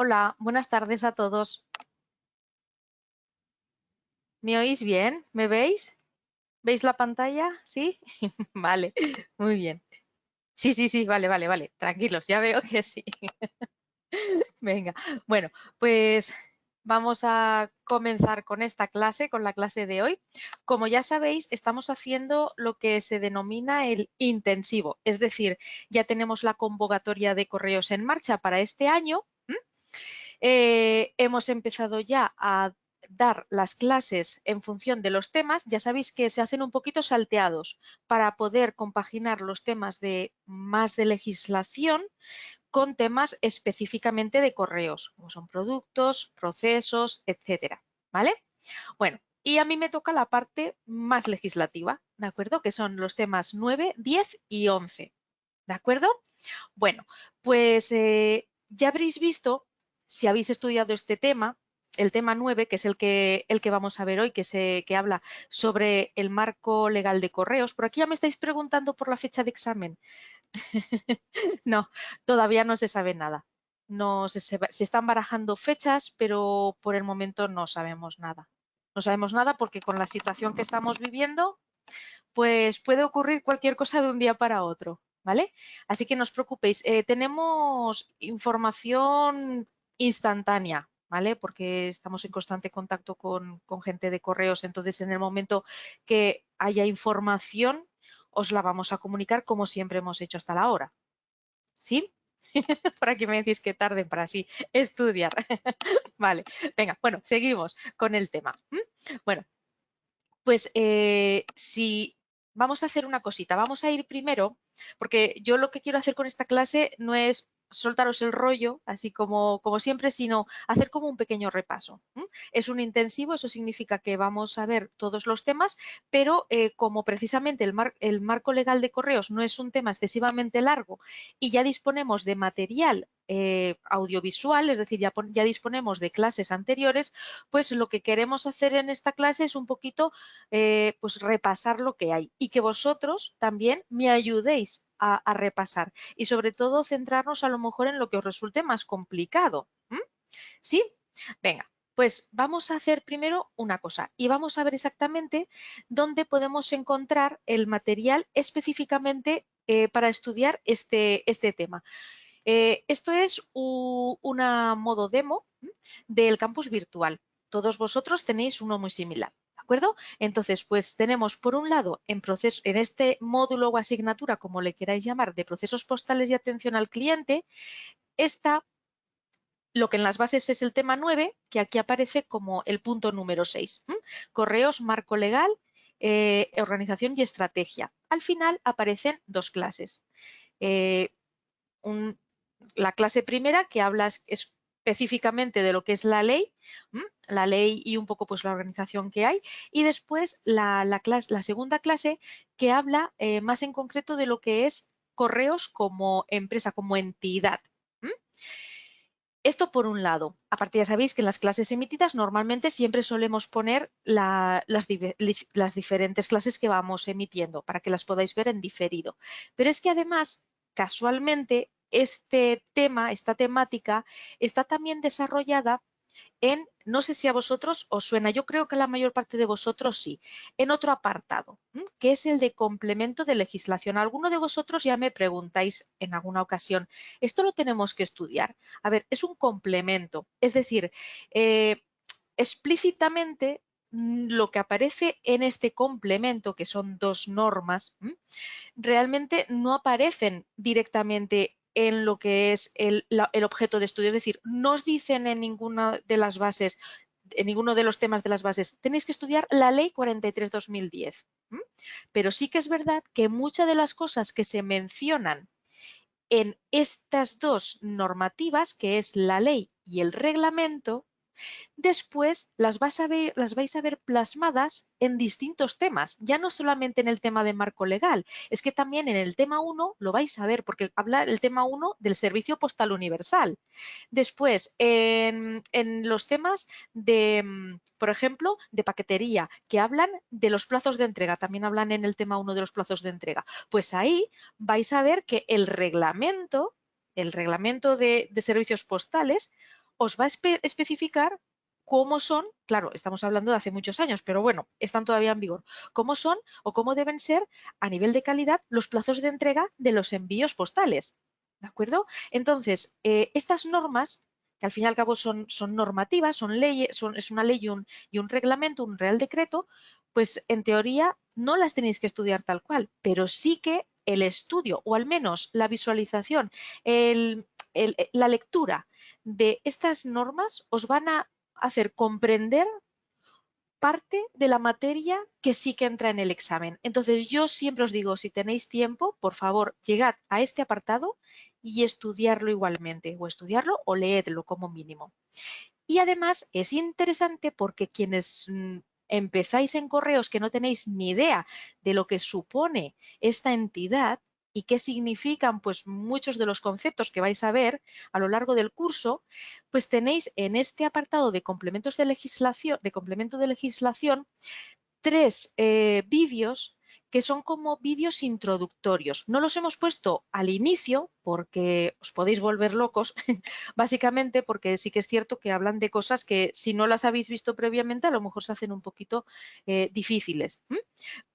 Hola, buenas tardes a todos. ¿Me oís bien? ¿Me veis? ¿Veis la pantalla? ¿Sí? Vale, muy bien. Sí, vale. Tranquilos, ya veo que sí. Venga, bueno, pues vamos a comenzar con esta clase, con la clase de hoy. Como ya sabéis, estamos haciendo lo que se denomina el intensivo, es decir, ya tenemos la convocatoria de correos en marcha para este año. Hemos empezado ya a dar las clases en función de los temas. Ya sabéis que se hacen un poquito salteados para poder compaginar los temas de más de legislación con temas específicamente de correos, como son productos, procesos, etcétera. ¿Vale? Bueno, y a mí me toca la parte más legislativa, ¿de acuerdo? Que son los temas 9, 10 y 11. ¿De acuerdo? Bueno, pues ya habréis visto, si habéis estudiado este tema, el tema 9, que es el que vamos a ver hoy, que habla sobre el marco legal de correos. Por aquí ya me estáis preguntando por la fecha de examen. No, todavía no se sabe nada. No se están barajando fechas, pero por el momento no sabemos nada. No sabemos nada porque con la situación que estamos viviendo, pues puede ocurrir cualquier cosa de un día para otro, ¿vale? Así que no os preocupéis. Tenemos información instantánea, ¿vale? Porque estamos en constante contacto con gente de correos, entonces en el momento que haya información, os la vamos a comunicar como siempre hemos hecho hasta la hora. ¿Sí? Por aquí me decís que tarden para así estudiar. Vale, venga, bueno, seguimos con el tema. Bueno, pues si vamos a hacer una cosita, vamos a ir primero, porque yo lo que quiero hacer con esta clase no es soltaros el rollo, así como siempre, sino hacer como un pequeño repaso. Es un intensivo, eso significa que vamos a ver todos los temas, pero como precisamente el marco legal de correos no es un tema excesivamente largo y ya disponemos de material audiovisual, es decir, ya disponemos de clases anteriores, pues lo que queremos hacer en esta clase es un poquito pues repasar lo que hay y que vosotros también me ayudéis a repasar y sobre todo centrarnos a lo mejor en lo que os resulte más complicado. ¿Sí? Venga, pues vamos a hacer primero una cosa y vamos a ver exactamente dónde podemos encontrar el material específicamente para estudiar este tema. Esto es una modo demo del campus virtual. Todos vosotros tenéis uno muy similar. ¿De acuerdo? Entonces, pues tenemos por un lado en este módulo o asignatura, como le queráis llamar, de procesos postales y atención al cliente, está lo que en las bases es el tema 9, que aquí aparece como el punto número 6. Correos, marco legal, organización y estrategia. Al final aparecen dos clases. Un, la clase primera que habla específicamente de lo que es la ley y un poco pues la organización que hay, y después la segunda clase que habla más en concreto de lo que es correos como empresa, como entidad. Esto por un lado. Aparte ya sabéis que en las clases emitidas normalmente siempre solemos poner las diferentes clases que vamos emitiendo para que las podáis ver en diferido. Pero es que además, casualmente, este tema, esta temática, está también desarrollada no sé si a vosotros os suena, yo creo que la mayor parte de vosotros sí, en otro apartado, que es el de complemento de legislación. Alguno de vosotros ya me preguntáis en alguna ocasión, ¿esto lo tenemos que estudiar? A ver, es un complemento, es decir, explícitamente lo que aparece en este complemento, que son dos normas, realmente no aparecen directamente en lo que es el objeto de estudio. Es decir, no os dicen en ninguna de las bases, en ninguno de los temas de las bases, tenéis que estudiar la ley 43/2010. Pero sí que es verdad que muchas de las cosas que se mencionan en estas dos normativas, que es la ley y el reglamento, después las vais a ver plasmadas en distintos temas, ya no solamente en el tema de marco legal, es que también en el tema 1 lo vais a ver, porque habla el tema 1 del servicio postal universal. Después, en los temas de, por ejemplo, de paquetería, que hablan de los plazos de entrega, también hablan en el tema 1 de los plazos de entrega, pues ahí vais a ver que el reglamento de servicios postales os va a especificar cómo son, claro, estamos hablando de hace muchos años, pero bueno, están todavía en vigor, cómo son o cómo deben ser a nivel de calidad los plazos de entrega de los envíos postales. ¿De acuerdo? Entonces, estas normas, que al fin y al cabo son normativas, son leyes, es una ley y un reglamento, un real decreto, pues en teoría no las tenéis que estudiar tal cual, pero sí que el estudio o al menos la visualización, la lectura de estas normas os van a hacer comprender parte de la materia que sí que entra en el examen. Entonces yo siempre os digo, si tenéis tiempo, por favor, llegad a este apartado y estudiarlo igualmente, o estudiarlo o leedlo como mínimo. Y además es interesante porque quienes empezáis en correos que no tenéis ni idea de lo que supone esta entidad y qué significan pues muchos de los conceptos que vais a ver a lo largo del curso, pues tenéis en este apartado de complementos de legislación, tres vídeos que son como vídeos introductorios. No los hemos puesto al inicio porque os podéis volver locos, básicamente porque sí que es cierto que hablan de cosas que si no las habéis visto previamente a lo mejor se hacen un poquito difíciles.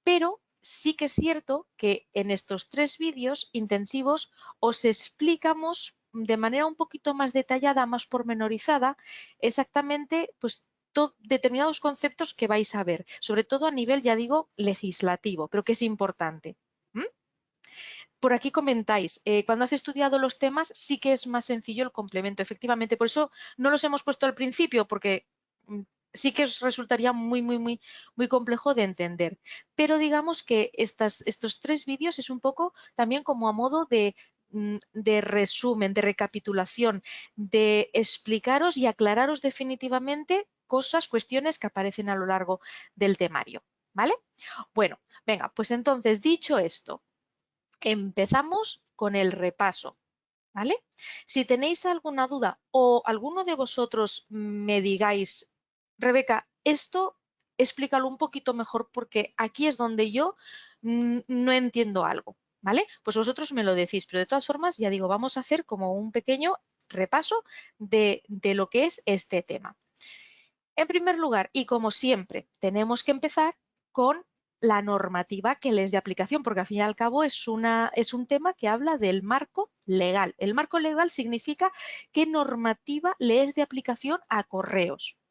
Pero sí que es cierto que en estos tres vídeos intensivos os explicamos de manera un poquito más detallada, más pormenorizada, exactamente pues determinados conceptos que vais a ver, sobre todo a nivel, ya digo, legislativo, pero que es importante. Por aquí comentáis, cuando has estudiado los temas sí que es más sencillo el complemento, efectivamente, por eso no los hemos puesto al principio, porque sí que os resultaría muy complejo de entender. Pero digamos que estos tres vídeos es un poco también como a modo de resumen, de recapitulación, de explicaros y aclararos definitivamente cosas, cuestiones que aparecen a lo largo del temario. ¿Vale? Bueno, venga, pues entonces, dicho esto, empezamos con el repaso. ¿Vale? Si tenéis alguna duda o alguno de vosotros me digáis, Rebeca, esto explícalo un poquito mejor porque aquí es donde yo no entiendo algo, ¿vale? Pues vosotros me lo decís, pero de todas formas, ya digo, vamos a hacer como un pequeño repaso de lo que es este tema. En primer lugar, y como siempre, tenemos que empezar con la normativa que les de aplicación, porque al fin y al cabo es un tema que habla del marco legal. El marco legal significa qué normativa le es de aplicación a correos.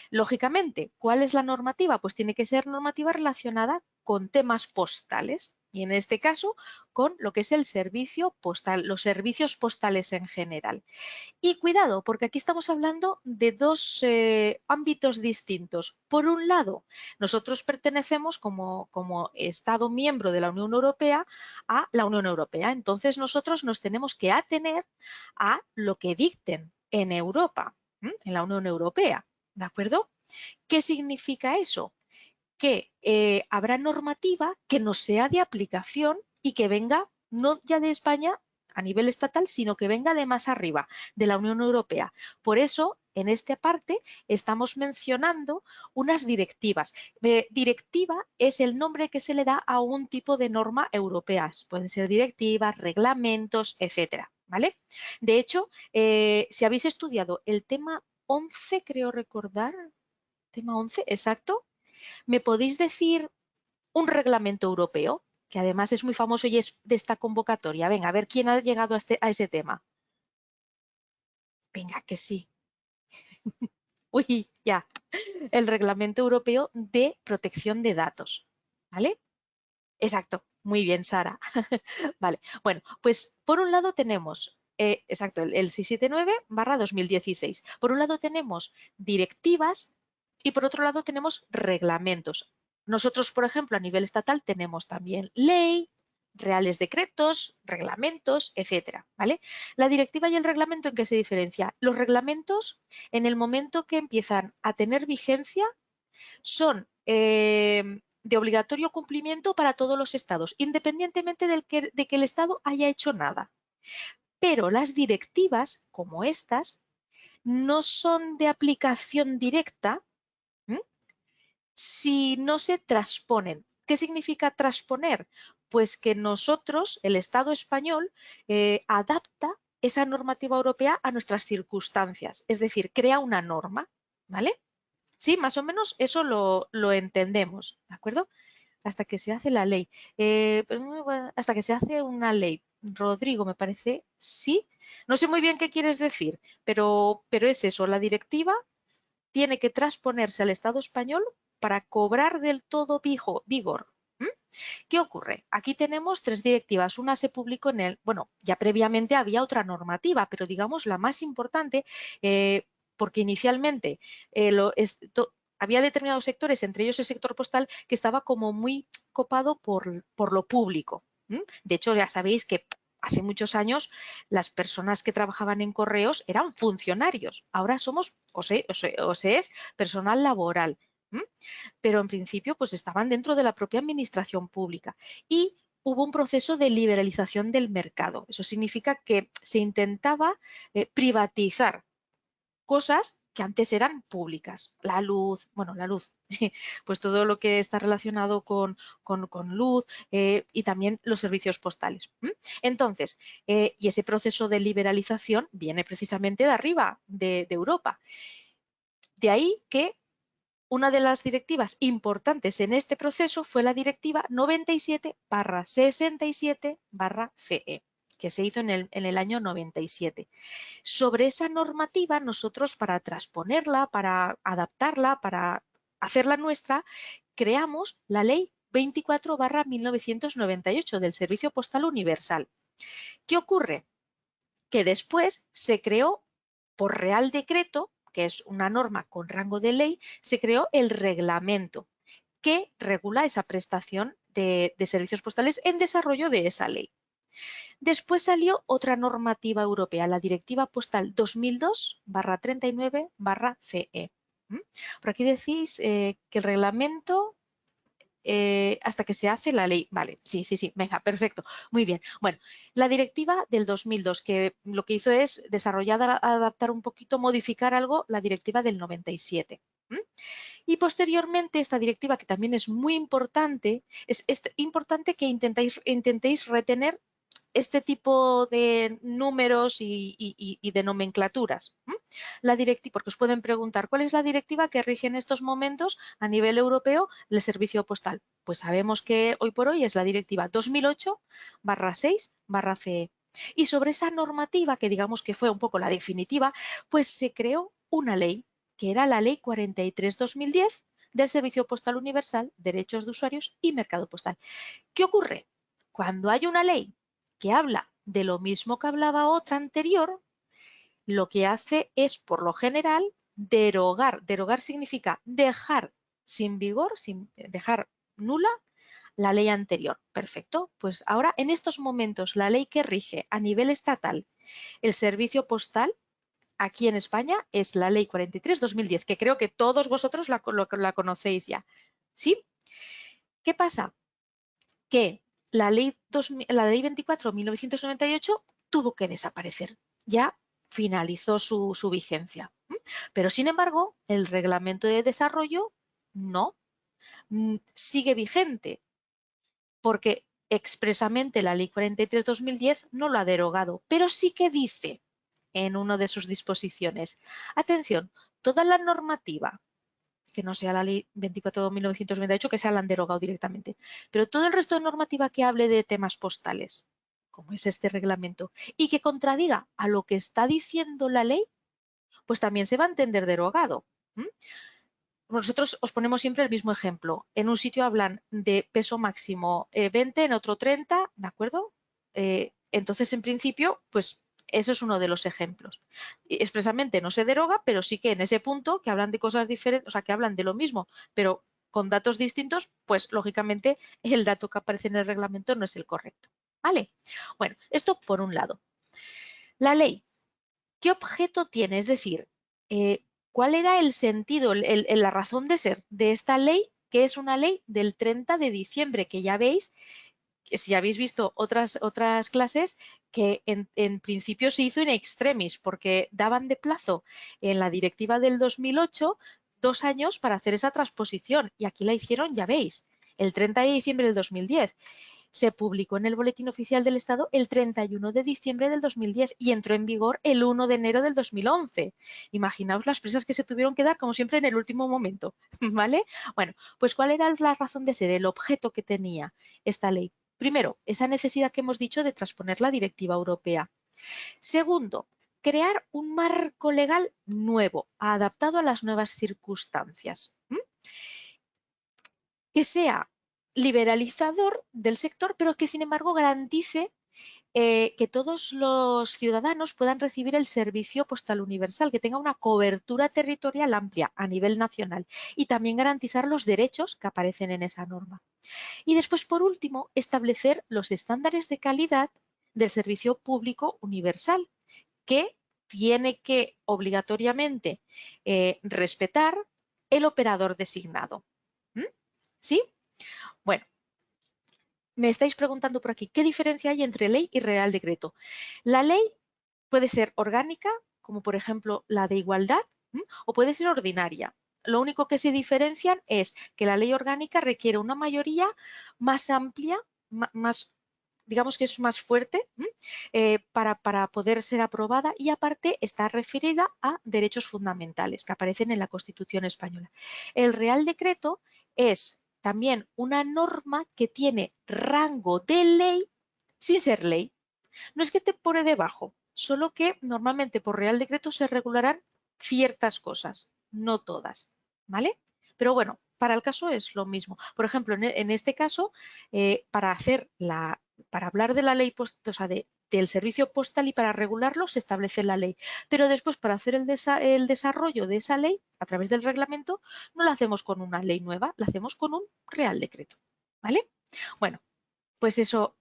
Lógicamente, ¿cuál es la normativa? Pues tiene que ser normativa relacionada con temas postales y en este caso con lo que es el servicio postal, los servicios postales en general. Y cuidado, porque aquí estamos hablando de dos ámbitos distintos. Por un lado, nosotros pertenecemos como Estado miembro de la Unión Europea a la Unión Europea. Entonces nosotros nos tenemos que atener a lo que dicten en Europa, en la Unión Europea. ¿De acuerdo? ¿Qué significa eso? Que habrá normativa que no sea de aplicación y que venga no ya de España a nivel estatal, sino que venga de más arriba, de la Unión Europea. Por eso, en esta parte, estamos mencionando unas directivas. Directiva es el nombre que se le da a un tipo de norma europeas. Pueden ser directivas, reglamentos, etcétera. ¿Vale? De hecho, si habéis estudiado el tema 11, creo recordar, tema 11, exacto, ¿me podéis decir un reglamento europeo? Que además es muy famoso y es de esta convocatoria. Venga, a ver quién ha llegado a ese tema. Venga, que sí. Uy, ya. El Reglamento Europeo de Protección de Datos. ¿Vale? Exacto. Muy bien, Sara. Vale. Bueno, pues por un lado tenemos, exacto, el 679/2016. Por un lado tenemos directivas y por otro lado tenemos reglamentos. Nosotros, por ejemplo, a nivel estatal tenemos también ley, reales decretos, reglamentos, etcétera, ¿vale? La directiva y el reglamento, ¿en qué se diferencia? Los reglamentos, en el momento que empiezan a tener vigencia, son de obligatorio cumplimiento para todos los estados, independientemente de que el estado haya hecho nada. Pero las directivas, como estas, no son de aplicación directa si no se transponen. ¿Qué significa transponer? Pues que nosotros, el Estado español, adapta esa normativa europea a nuestras circunstancias, es decir, crea una norma, ¿vale? Sí, más o menos eso lo entendemos, ¿de acuerdo? Hasta que se hace la ley. Pues, bueno, hasta que se hace una ley. Rodrigo, me parece, sí. No sé muy bien qué quieres decir, pero es eso, la directiva tiene que transponerse al Estado español para cobrar del todo vigor. ¿Qué ocurre? Aquí tenemos 3 directivas. Una se publicó bueno, ya previamente había otra normativa, pero digamos la más importante, porque inicialmente había determinados sectores, entre ellos el sector postal, que estaba como muy copado por lo público. De hecho, ya sabéis que hace muchos años las personas que trabajaban en correos eran funcionarios. Ahora somos, o se es, personal laboral. Pero en principio pues estaban dentro de la propia administración pública y hubo un proceso de liberalización del mercado. Eso significa que se intentaba privatizar cosas que antes eran públicas. La luz, bueno, la luz, pues todo lo que está relacionado con luz y también los servicios postales. Entonces, y ese proceso de liberalización viene precisamente de arriba, de Europa. De ahí que una de las directivas importantes en este proceso fue la directiva 97/67/CE, que se hizo en el año 97. Sobre esa normativa, nosotros para transponerla, para adaptarla, para hacerla nuestra, creamos la ley 24/1998 del Servicio Postal Universal. ¿Qué ocurre? Que después se creó por Real Decreto, que es una norma con rango de ley, se creó el reglamento que regula esa prestación de servicios postales en desarrollo de esa ley. Después salió otra normativa europea, la Directiva Postal 2002/39/CE. Por aquí decís que el reglamento hasta que se hace la ley. Vale, sí, venga, perfecto, muy bien. Bueno, la directiva del 2002, que lo que hizo es desarrollar, adaptar un poquito, modificar algo, la directiva del 97. Y posteriormente esta directiva, que también es muy importante, es importante que intentéis retener este tipo de números y de nomenclaturas. La directiva, porque os pueden preguntar, ¿cuál es la directiva que rige en estos momentos a nivel europeo el servicio postal? Pues sabemos que hoy por hoy es la directiva 2008/6/CE. Y sobre esa normativa, que digamos que fue un poco la definitiva, pues se creó una ley, que era la ley 43/2010 del Servicio Postal Universal, Derechos de Usuarios y Mercado Postal. ¿Qué ocurre? Cuando hay una ley que habla de lo mismo que hablaba otra anterior, lo que hace es, por lo general, derogar. Derogar significa dejar sin vigor, dejar nula la ley anterior. Perfecto. Pues ahora, en estos momentos, la ley que rige a nivel estatal el servicio postal aquí en España es la ley 43/2010, que creo que todos vosotros la conocéis ya. ¿Sí? ¿Qué pasa? Que la ley 24/1998 tuvo que desaparecer. Ya finalizó su vigencia. Pero, sin embargo, el reglamento de desarrollo no sigue vigente, porque expresamente la ley 43/2010 no lo ha derogado, pero sí que dice en una de sus disposiciones, atención, toda la normativa que no sea la ley 24/1998, que se la han derogado directamente. Pero todo el resto de normativa que hable de temas postales, como es este reglamento, y que contradiga a lo que está diciendo la ley, pues también se va a entender derogado. Nosotros os ponemos siempre el mismo ejemplo. En un sitio hablan de peso máximo 20, en otro 30, ¿de acuerdo? Entonces, en principio, pues eso es uno de los ejemplos. Expresamente no se deroga, pero sí que en ese punto que hablan de cosas diferentes, o sea, que hablan de lo mismo, pero con datos distintos, pues lógicamente el dato que aparece en el reglamento no es el correcto. ¿Vale? Bueno, esto por un lado. La ley, ¿qué objeto tiene? Es decir, ¿cuál era el sentido, la razón de ser de esta ley, que es una ley del 30 de diciembre, que ya veis, que si habéis visto otras clases, que en principio se hizo in extremis, porque daban de plazo en la directiva del 2008 2 años para hacer esa transposición, y aquí la hicieron, ya veis, el 30 de diciembre del 2010. Se publicó en el Boletín Oficial del Estado el 31 de diciembre del 2010 y entró en vigor el 1 de enero del 2011. Imaginaos las prisas que se tuvieron que dar, como siempre, en el último momento, ¿vale? Bueno, pues ¿cuál era la razón de ser, el objeto que tenía esta ley? Primero, esa necesidad que hemos dicho de transponer la directiva europea. Segundo, crear un marco legal nuevo, adaptado a las nuevas circunstancias, que sea liberalizador del sector, pero que sin embargo garantice que todos los ciudadanos puedan recibir el servicio postal universal, que tenga una cobertura territorial amplia a nivel nacional y también garantizar los derechos que aparecen en esa norma. Y después, por último, establecer los estándares de calidad del servicio público universal, que tiene que obligatoriamente respetar el operador designado. ¿Sí? Bueno, me estáis preguntando por aquí, ¿qué diferencia hay entre ley y Real Decreto? La ley puede ser orgánica, como por ejemplo la de igualdad, o puede ser ordinaria. Lo único que se diferencian es que la ley orgánica requiere una mayoría más amplia, más, digamos que es más fuerte, para poder ser aprobada, y aparte está referida a derechos fundamentales que aparecen en la Constitución española. El Real Decreto es también una norma que tiene rango de ley sin ser ley. No es que te pone debajo, solo que normalmente por Real Decreto se regularán ciertas cosas, no todas, ¿vale? Pero bueno, para el caso es lo mismo. Por ejemplo, en este caso, para hablar de la ley, o sea, del servicio postal y para regularlo se establece la ley. Pero después, para hacer el desarrollo de esa ley a través del reglamento, no lo hacemos con una ley nueva, lo hacemos con un Real Decreto, ¿vale? Bueno, pues eso.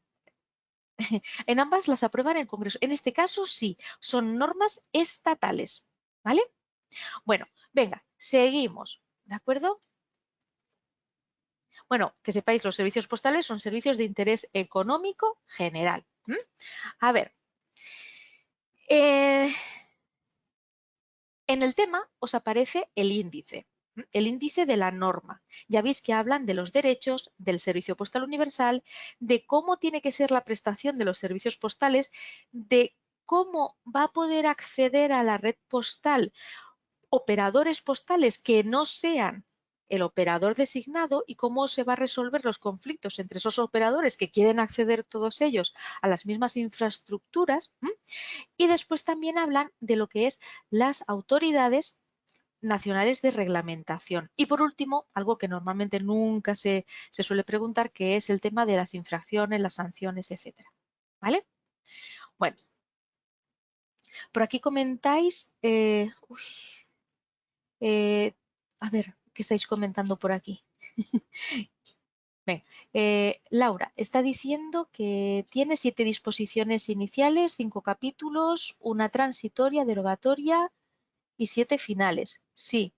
En ambas las aprueban en el Congreso. En este caso sí, son normas estatales, ¿vale? Bueno, venga, seguimos, ¿de acuerdo? Bueno, que sepáis, los servicios postales son servicios de interés económico general. A ver, en el tema os aparece el índice de la norma. Ya veis que hablan de los derechos, del servicio postal universal, de cómo tiene que ser la prestación de los servicios postales, de cómo va a poder acceder a la red postal operadores postales que no sean el operador designado y cómo se va a resolver los conflictos entre esos operadores que quieren acceder todos ellos a las mismas infraestructuras. Y después también hablan de lo que es las autoridades nacionales de reglamentación. Y por último, algo que normalmente nunca se suele preguntar, que es el tema de las infracciones, las sanciones, etcétera. ¿Vale? Bueno, por aquí comentáis, a ver, ¿qué estáis comentando por aquí? Ven, Laura está diciendo que tiene 7 disposiciones iniciales, 5 capítulos, una transitoria, derogatoria y 7 finales. Sí,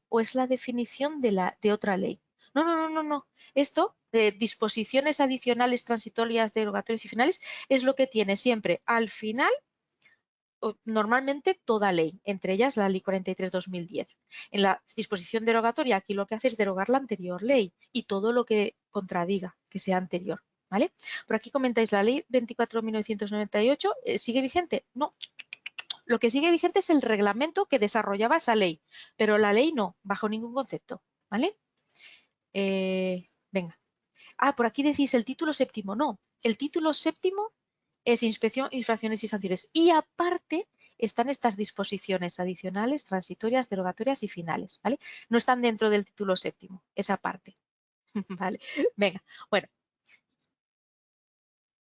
o es la definición de otra ley. No, no, no, no, no. Esto, disposiciones adicionales, transitorias, derogatorias y finales, es lo que tiene siempre al final normalmente toda ley, entre ellas la Ley 43/2010. En la disposición derogatoria, aquí lo que hace es derogar la anterior ley y todo lo que contradiga que sea anterior. ¿Vale? Por aquí comentáis, la Ley 24.998 ¿sigue vigente? No. Lo que sigue vigente es el reglamento que desarrollaba esa ley, pero la ley no, bajo ningún concepto. ¿Vale? Venga. Ah, por aquí decís el título séptimo. No, el título séptimo es inspección, infracciones y sanciones. Y aparte están estas disposiciones adicionales, transitorias, derogatorias y finales. ¿Vale? No están dentro del título séptimo, esa parte. Vale, venga. Bueno,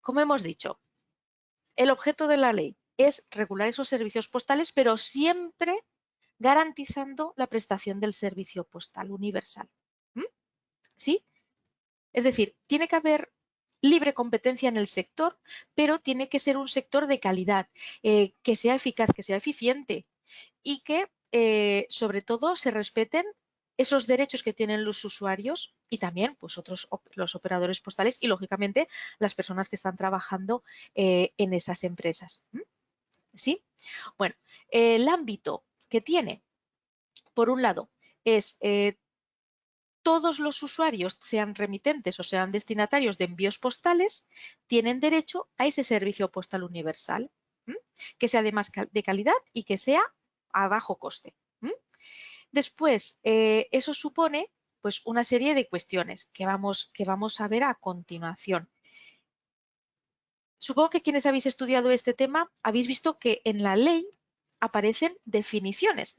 como hemos dicho, el objeto de la ley es regular esos servicios postales, pero siempre garantizando la prestación del servicio postal universal. ¿Sí? Es decir, tiene que haber libre competencia en el sector, pero tiene que ser un sector de calidad, que sea eficaz, que sea eficiente y que, sobre todo, se respeten esos derechos que tienen los usuarios y también pues, los operadores postales y, lógicamente, las personas que están trabajando en esas empresas. ¿Sí? Bueno, el ámbito que tiene, por un lado, es todos los usuarios, sean remitentes o sean destinatarios de envíos postales, tienen derecho a ese servicio postal universal, que sea de calidad y que sea a bajo coste. Después, eso supone pues, una serie de cuestiones que vamos a ver a continuación. Supongo que quienes habéis estudiado este tema habéis visto que en la ley aparecen definiciones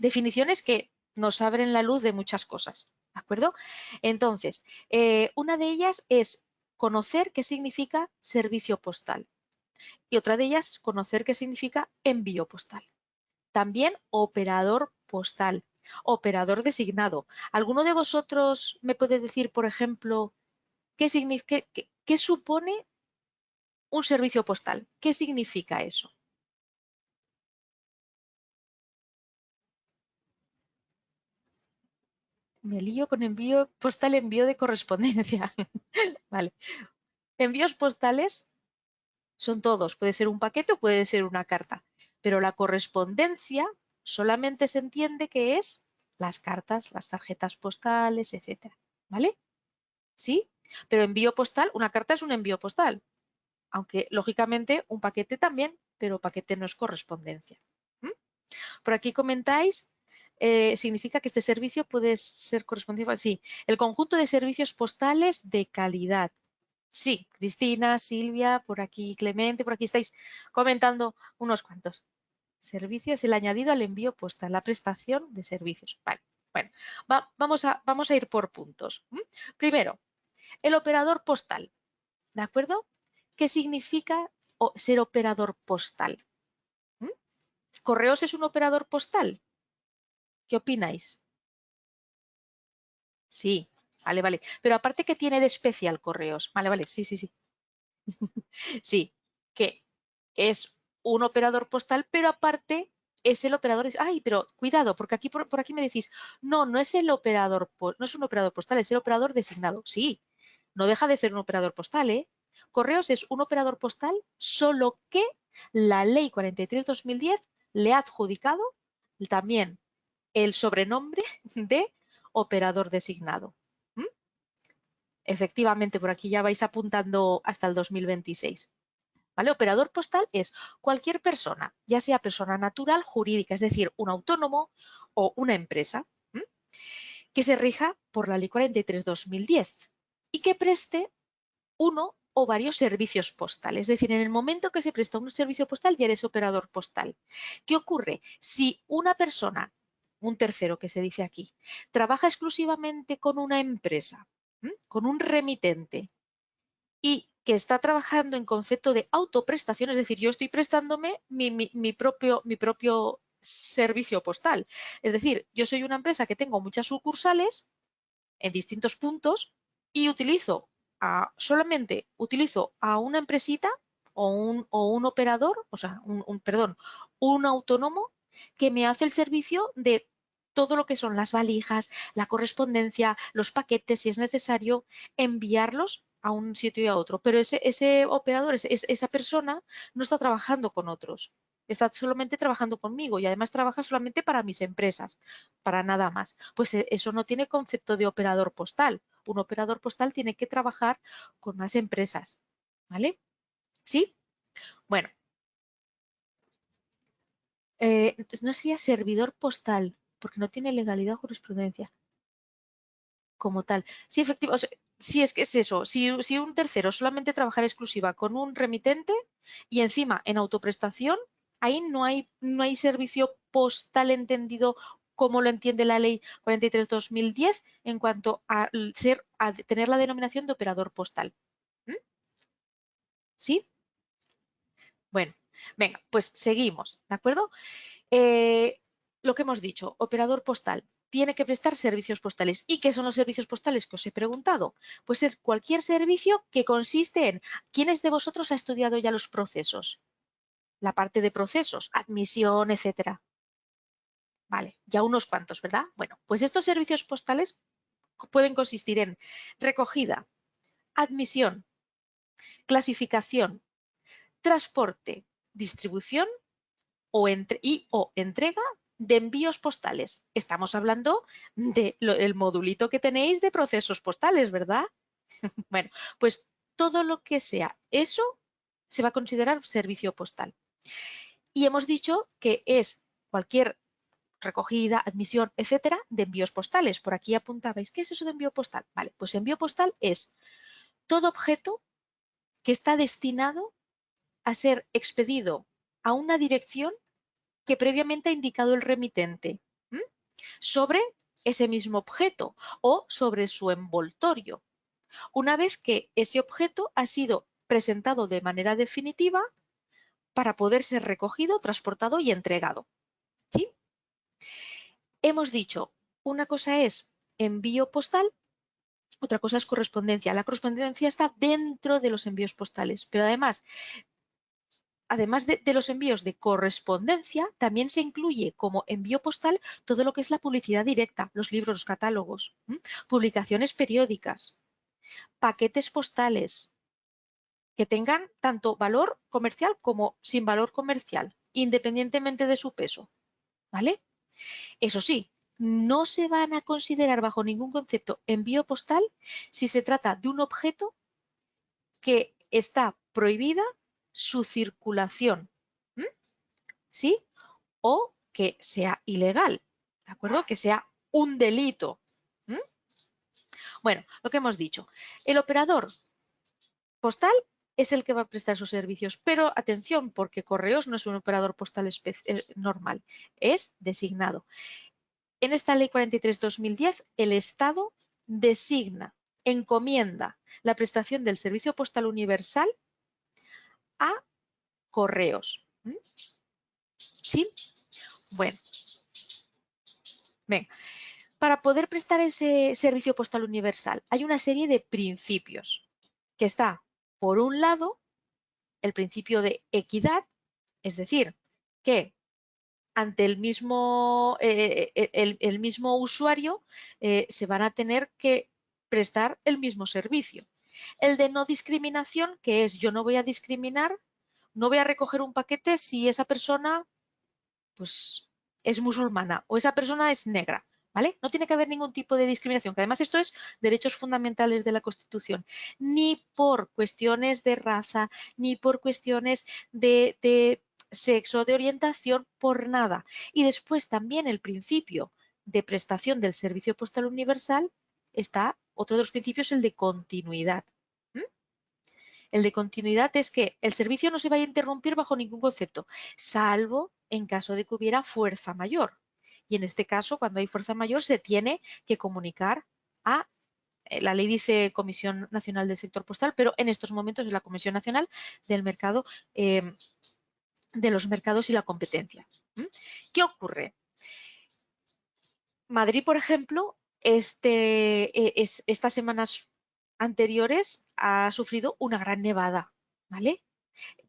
que nos abren la luz de muchas cosas, ¿de acuerdo? Entonces, una de ellas es conocer qué significa servicio postal y otra de ellas conocer qué significa envío postal. También operador postal, operador designado. ¿Alguno de vosotros me puede decir, por ejemplo, qué supone un servicio postal? ¿Qué significa eso? Me lío con envío postal, envío de correspondencia. Vale. Envíos postales son todos. Puede ser un paquete o puede ser una carta. Pero la correspondencia solamente se entiende que es las cartas, las tarjetas postales, etcétera. ¿Vale? ¿Sí? Pero envío postal, una carta es un envío postal. Aunque, lógicamente, un paquete también, pero paquete no es correspondencia. Por aquí comentáis, significa que este servicio puede ser correspondiente. Sí, el conjunto de servicios postales de calidad. Sí, Cristina, Silvia, por aquí Clemente, por aquí estáis comentando unos cuantos. Servicio es el añadido al envío postal, la prestación de servicios. Vale, bueno, vamos a ir por puntos. Primero, el operador postal, ¿de acuerdo? ¿Qué significa ser operador postal? ¿Correos es un operador postal? ¿Qué opináis? Sí, vale. Pero aparte, ¿qué tiene de especial Correos? Vale, sí. Sí, que es un operador postal, pero aparte es el operador. Ay, pero cuidado, porque aquí por aquí me decís, no es el operador, no es un operador postal, es el operador designado. Sí, no deja de ser un operador postal, ¿eh? Correos es un operador postal, solo que la ley 43/2010 le ha adjudicado también el sobrenombre de operador designado. Efectivamente, por aquí ya vais apuntando hasta el 2026. ¿Vale? Operador postal es cualquier persona, ya sea persona natural, jurídica, es decir, un autónomo o una empresa, que se rija por la ley 43/2010 y que preste uno o varios servicios postales. Es decir, en el momento que se presta un servicio postal ya eres operador postal. ¿Qué ocurre? Si una persona, un tercero que se dice aquí, trabaja exclusivamente con una empresa, con un remitente y que está trabajando en concepto de autoprestación, es decir, yo estoy prestándome mi propio servicio postal. Es decir, yo soy una empresa que tengo muchas sucursales en distintos puntos y solamente utilizo a una empresita o un operador, o sea, un autónomo que me hace el servicio de todo lo que son las valijas, la correspondencia, los paquetes, si es necesario, enviarlos a un sitio y a otro. Pero ese operador, esa persona, no está trabajando con otros. Está solamente trabajando conmigo y además trabaja solamente para mis empresas, para nada más. Pues eso no tiene concepto de operador postal. Un operador postal tiene que trabajar con más empresas. ¿Vale? ¿Sí? Bueno, no sería servidor postal, porque no tiene legalidad o jurisprudencia como tal. Sí, efectivamente, sí es que es eso. Si un tercero solamente trabaja en exclusiva con un remitente y encima en autoprestación, ahí no hay servicio postal entendido como lo entiende la ley 43/2010 en cuanto a tener la denominación de operador postal. ¿Sí? Bueno, venga, pues seguimos, ¿de acuerdo? Lo que hemos dicho, operador postal tiene que prestar servicios postales. ¿Y qué son los servicios postales que os he preguntado? Pues ser cualquier servicio que consiste en, ¿quiénes de vosotros ha estudiado ya los procesos? La parte de procesos, admisión, etcétera. Vale, ya unos cuantos, ¿verdad? Bueno, pues estos servicios postales pueden consistir en recogida, admisión, clasificación, transporte, distribución o entrega de envíos postales. Estamos hablando del modulito que tenéis de procesos postales, ¿verdad? Bueno, pues todo lo que sea eso se va a considerar servicio postal. Y hemos dicho que es cualquier recogida, admisión, etcétera, de envíos postales. Por aquí apuntabais, ¿qué es eso de envío postal? Vale, pues envío postal es todo objeto que está destinado a ser expedido a una dirección que previamente ha indicado el remitente sobre ese mismo objeto o sobre su envoltorio, una vez que ese objeto ha sido presentado de manera definitiva para poder ser recogido, transportado y entregado. ¿Sí? Hemos dicho, una cosa es envío postal, otra cosa es correspondencia. La correspondencia está dentro de los envíos postales, pero además de los envíos de correspondencia, también se incluye como envío postal todo lo que es la publicidad directa, los libros, los catálogos, publicaciones periódicas, paquetes postales que tengan tanto valor comercial como sin valor comercial, independientemente de su peso. ¿Vale? Eso sí, no se van a considerar bajo ningún concepto envío postal si se trata de un objeto que está prohibida su circulación. ¿Sí? O que sea ilegal, ¿de acuerdo? Que sea un delito. Bueno, lo que hemos dicho, el operador postal es el que va a prestar sus servicios, pero atención, porque Correos no es un operador postal normal, es designado. En esta Ley 43/2010, el Estado designa, encomienda la prestación del servicio postal universal a Correos. ¿Sí? Bueno, venga. Para poder prestar ese servicio postal universal hay una serie de principios que está, por un lado, el principio de equidad, es decir, que ante el mismo, el mismo usuario se van a tener que prestar el mismo servicio. El de no discriminación, que es yo no voy a discriminar, no voy a recoger un paquete si esa persona pues, es musulmana o esa persona es negra. ¿Vale? No tiene que haber ningún tipo de discriminación, que además esto es derechos fundamentales de la Constitución, ni por cuestiones de raza, ni por cuestiones de sexo, de orientación, por nada. Y después también el principio de prestación del servicio postal universal está, otro de los principios, el de continuidad. El de continuidad es que el servicio no se vaya a interrumpir bajo ningún concepto, salvo en caso de que hubiera fuerza mayor. Y en este caso, cuando hay fuerza mayor, se tiene que comunicar a, la ley dice Comisión Nacional del Sector Postal, pero en estos momentos es la Comisión Nacional del Mercado, de los Mercados y la Competencia. ¿Qué ocurre? Madrid, por ejemplo, estas semanas anteriores ha sufrido una gran nevada, ¿vale?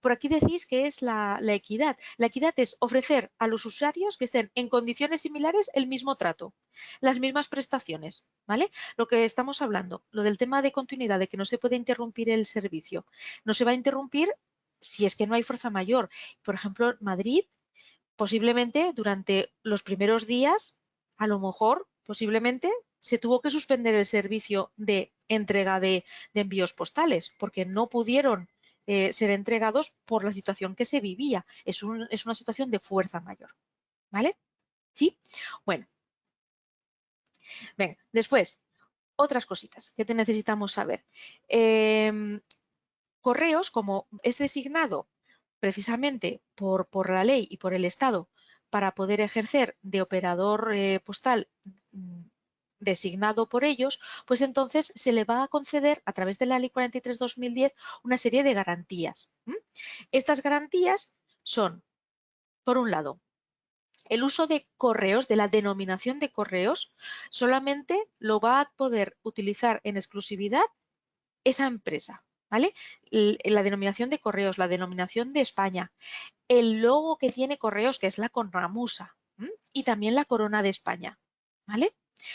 Por aquí decís que es la equidad. La equidad es ofrecer a los usuarios que estén en condiciones similares el mismo trato, las mismas prestaciones, ¿vale? Lo que estamos hablando, lo del tema de continuidad, de que no se puede interrumpir el servicio. No se va a interrumpir si es que no hay fuerza mayor. Por ejemplo, Madrid, posiblemente durante los primeros días, a lo mejor, posiblemente, se tuvo que suspender el servicio de entrega de envíos postales porque no pudieron ser entregados por la situación que se vivía. Es una situación de fuerza mayor. ¿Vale? ¿Sí? Bueno. Venga, después, otras cositas que te necesitamos saber. Correos, como es designado precisamente por la ley y por el Estado para poder ejercer de operador postal designado por ellos, pues entonces se le va a conceder a través de la Ley 43/2010 una serie de garantías. Estas garantías son, por un lado, el uso de correos, de la denominación de correos, solamente lo va a poder utilizar en exclusividad esa empresa, ¿vale? La denominación de correos, la denominación de España, el logo que tiene Correos, que es la cornamusa, y también la corona de España, ¿vale?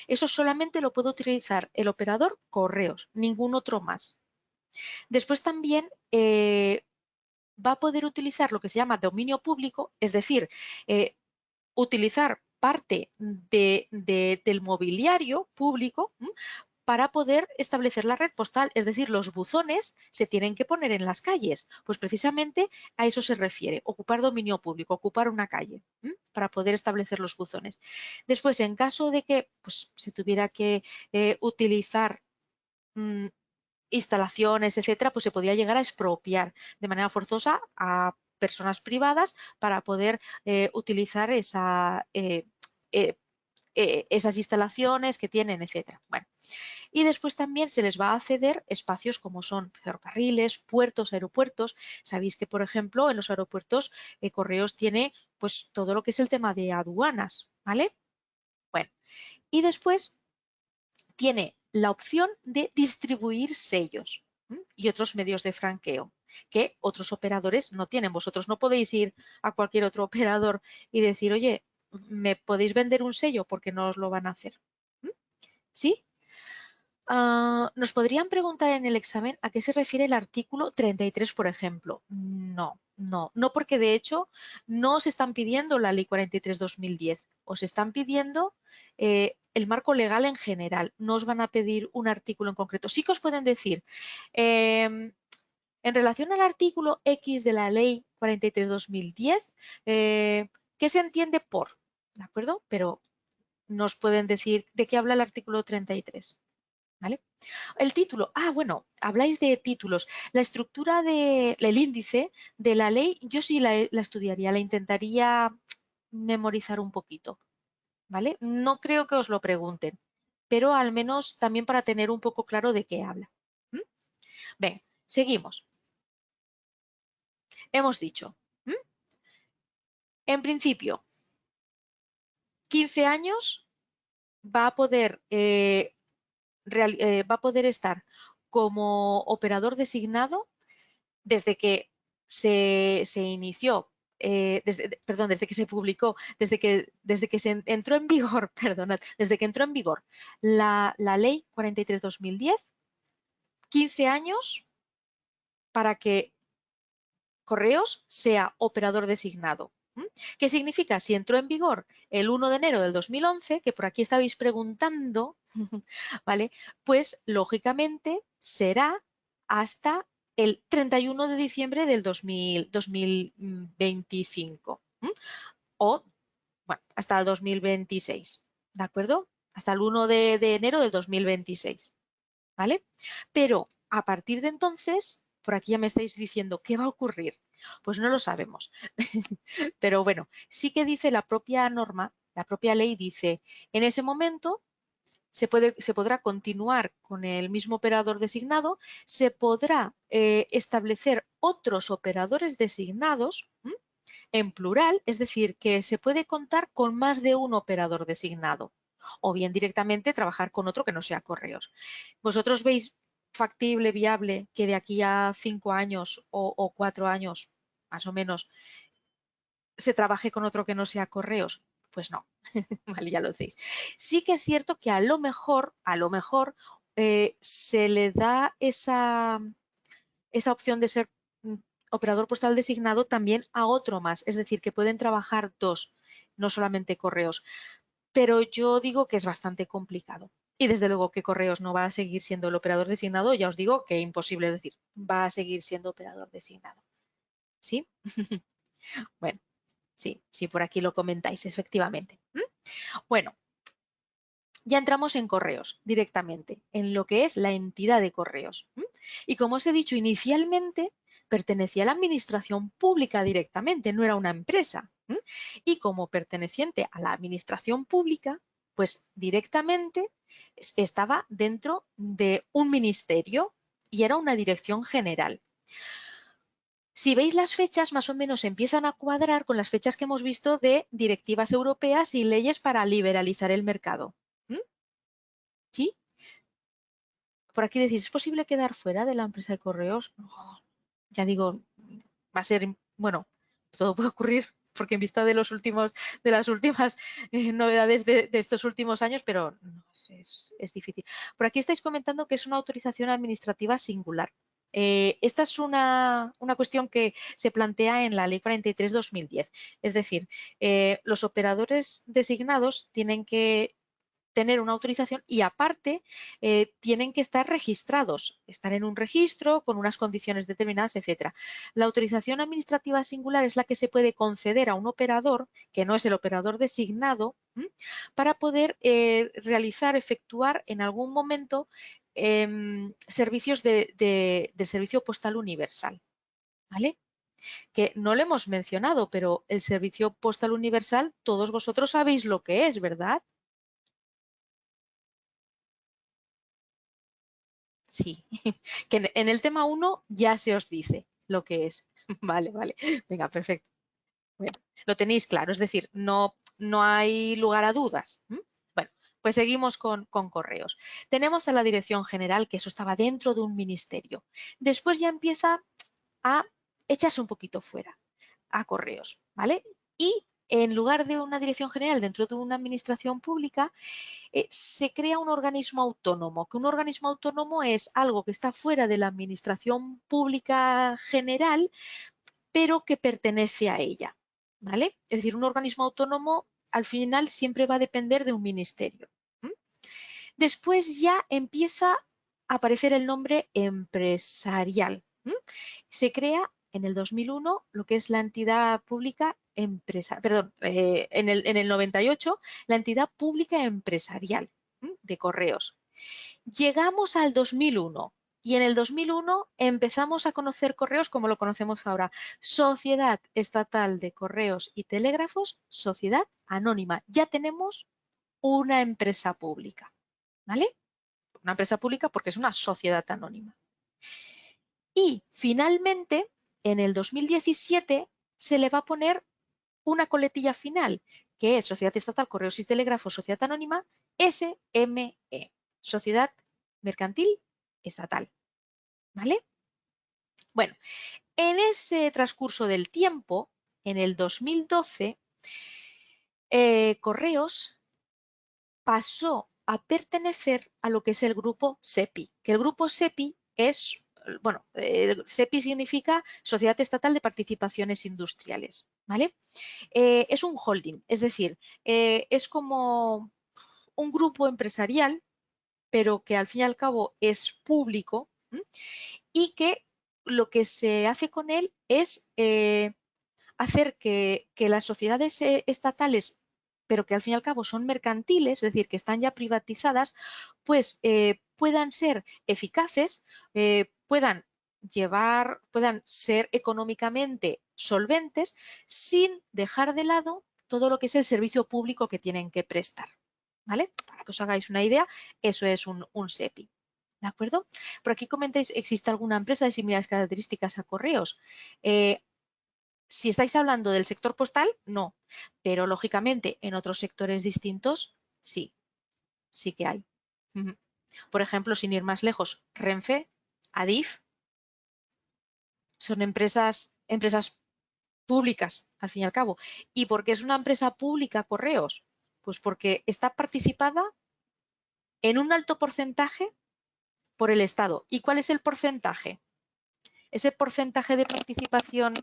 Eso solamente lo puede utilizar el operador Correos, ningún otro más. Después también va a poder utilizar lo que se llama dominio público, es decir, utilizar parte del mobiliario público para poder establecer la red postal, es decir, los buzones se tienen que poner en las calles. Pues precisamente a eso se refiere, ocupar dominio público, ocupar una calle, para poder establecer los buzones. Después, en caso de que pues, se tuviera que utilizar instalaciones, etcétera, pues se podía llegar a expropiar de manera forzosa a personas privadas para poder utilizar esas instalaciones que tienen, etcétera. Bueno, y después también se les va a ceder espacios como son ferrocarriles, puertos, aeropuertos. Sabéis que, por ejemplo, en los aeropuertos Correos tiene pues todo lo que es el tema de aduanas, ¿vale? Bueno, y después tiene la opción de distribuir sellos y otros medios de franqueo que otros operadores no tienen. Vosotros no podéis ir a cualquier otro operador y decir, oye, ¿me podéis vender un sello? Porque no os lo van a hacer. ¿Sí? Nos podrían preguntar en el examen a qué se refiere el artículo 33, por ejemplo. No, porque de hecho no os están pidiendo la Ley 43/2010, os están pidiendo el marco legal en general, no os van a pedir un artículo en concreto. Sí que os pueden decir, en relación al artículo X de la Ley 43/2010, ¿qué se entiende por? ¿De acuerdo? Pero nos pueden decir de qué habla el artículo 33. ¿Vale? El título, bueno, habláis de títulos. La estructura del índice de la ley, yo sí la estudiaría, la intentaría memorizar un poquito, ¿vale? No creo que os lo pregunten, pero al menos también para tener un poco claro de qué habla. Bien, seguimos. Hemos dicho, en principio, 15 años va a poder estar como operador designado desde que se inició, desde que se publicó, desde que se entró en vigor, perdonad, desde que entró en vigor la ley 43/2010, 15 años para que Correos sea operador designado. ¿Qué significa? Si entró en vigor el 1 de enero del 2011, que por aquí estabais preguntando, ¿vale? Pues lógicamente será hasta el 31 de diciembre del 2025 o, bueno, hasta el 2026, ¿de acuerdo? Hasta el 1 de enero del 2026, ¿vale? Pero a partir de entonces, por aquí ya me estáis diciendo, ¿qué va a ocurrir? Pues no lo sabemos. Pero bueno, sí que dice la propia norma, la propia ley dice, en ese momento se podrá continuar con el mismo operador designado, se podrá establecer otros operadores designados en plural, es decir, que se puede contar con más de un operador designado o bien directamente trabajar con otro que no sea Correos. ¿Vosotros veis factible, viable que de aquí a 5 años o 4 años, más o menos, se trabaje con otro que no sea Correos? Pues no, vale, ya lo decís. Sí que es cierto que a lo mejor se le da esa opción de ser operador postal designado también a otro más, es decir, que pueden trabajar dos, no solamente Correos. Pero yo digo que es bastante complicado. Y desde luego que Correos no va a seguir siendo el operador designado, ya os digo que imposible, es decir, va a seguir siendo operador designado. ¿Sí? Bueno, sí, por aquí lo comentáis, efectivamente. Bueno, ya entramos en Correos directamente, en lo que es la entidad de Correos. Y como os he dicho inicialmente, pertenecía a la administración pública directamente, no era una empresa. Y como perteneciente a la administración pública, pues directamente estaba dentro de un ministerio y era una dirección general. Si veis las fechas, más o menos empiezan a cuadrar con las fechas que hemos visto de directivas europeas y leyes para liberalizar el mercado. ¿Sí? Por aquí decís, ¿es posible quedar fuera de la empresa de correos? Ya digo, va a ser, bueno, todo puede ocurrir porque en vista de las últimas novedades de estos últimos años, pero no, es difícil. Por aquí estáis comentando que es una autorización administrativa singular. Esta es una cuestión que se plantea en la Ley 43/2010. Es decir, los operadores designados tienen que tener una autorización y aparte tienen que estar registrados, estar en un registro con unas condiciones determinadas, etcétera. La autorización administrativa singular es la que se puede conceder a un operador, que no es el operador designado, para poder realizar, efectuar en algún momento servicios del servicio postal universal. ¿Vale? Que no lo hemos mencionado, pero el servicio postal universal, todos vosotros sabéis lo que es, ¿verdad? Sí, que en el tema 1 ya se os dice lo que es. Vale, vale. Venga, perfecto. Bueno, lo tenéis claro, es decir, no hay lugar a dudas. Bueno, pues seguimos con correos. Tenemos a la Dirección General, que eso estaba dentro de un ministerio. Después ya empieza a echarse un poquito fuera, a correos, ¿vale? Y en lugar de una dirección general dentro de una administración pública, se crea un organismo autónomo, que un organismo autónomo es algo que está fuera de la administración pública general, pero que pertenece a ella, ¿vale? Es decir, un organismo autónomo al final siempre va a depender de un ministerio. Después ya empieza a aparecer el nombre empresarial. Se crea en el 2001 lo que es la entidad pública en el 98 la entidad pública empresarial de correos. Llegamos al 2001 y en el 2001 empezamos a conocer correos como lo conocemos ahora. Sociedad Estatal de Correos y Telégrafos, sociedad anónima. Ya tenemos una empresa pública, ¿vale? Una empresa pública porque es una sociedad anónima. Y finalmente, en el 2017, se le va a poner una coletilla final, que es Sociedad Estatal Correos y Telégrafos, Sociedad Anónima, SME, Sociedad Mercantil Estatal. ¿Vale? Bueno, en ese transcurso del tiempo, en el 2012, Correos pasó a pertenecer a lo que es el grupo SEPI, que el grupo SEPI es, bueno, SEPI significa Sociedad Estatal de Participaciones Industriales, ¿vale? Es un holding, es decir, es como un grupo empresarial, pero que al fin y al cabo es público y que lo que se hace con él es hacer que las sociedades estatales, pero que al fin y al cabo son mercantiles, es decir, que están ya privatizadas, pues puedan ser eficaces, puedan ser económicamente solventes sin dejar de lado todo lo que es el servicio público que tienen que prestar. ¿Vale? Para que os hagáis una idea, eso es un SEPI. ¿De acuerdo? Por aquí comentáis, ¿existe alguna empresa de similares características a Correos? Si estáis hablando del sector postal, no, pero lógicamente en otros sectores distintos, sí, sí que hay. Por ejemplo, sin ir más lejos, Renfe, Adif, son empresas públicas, al fin y al cabo. ¿Y por qué es una empresa pública Correos? Pues porque está participada en un alto porcentaje por el Estado. ¿Y cuál es el porcentaje? Ese porcentaje de participación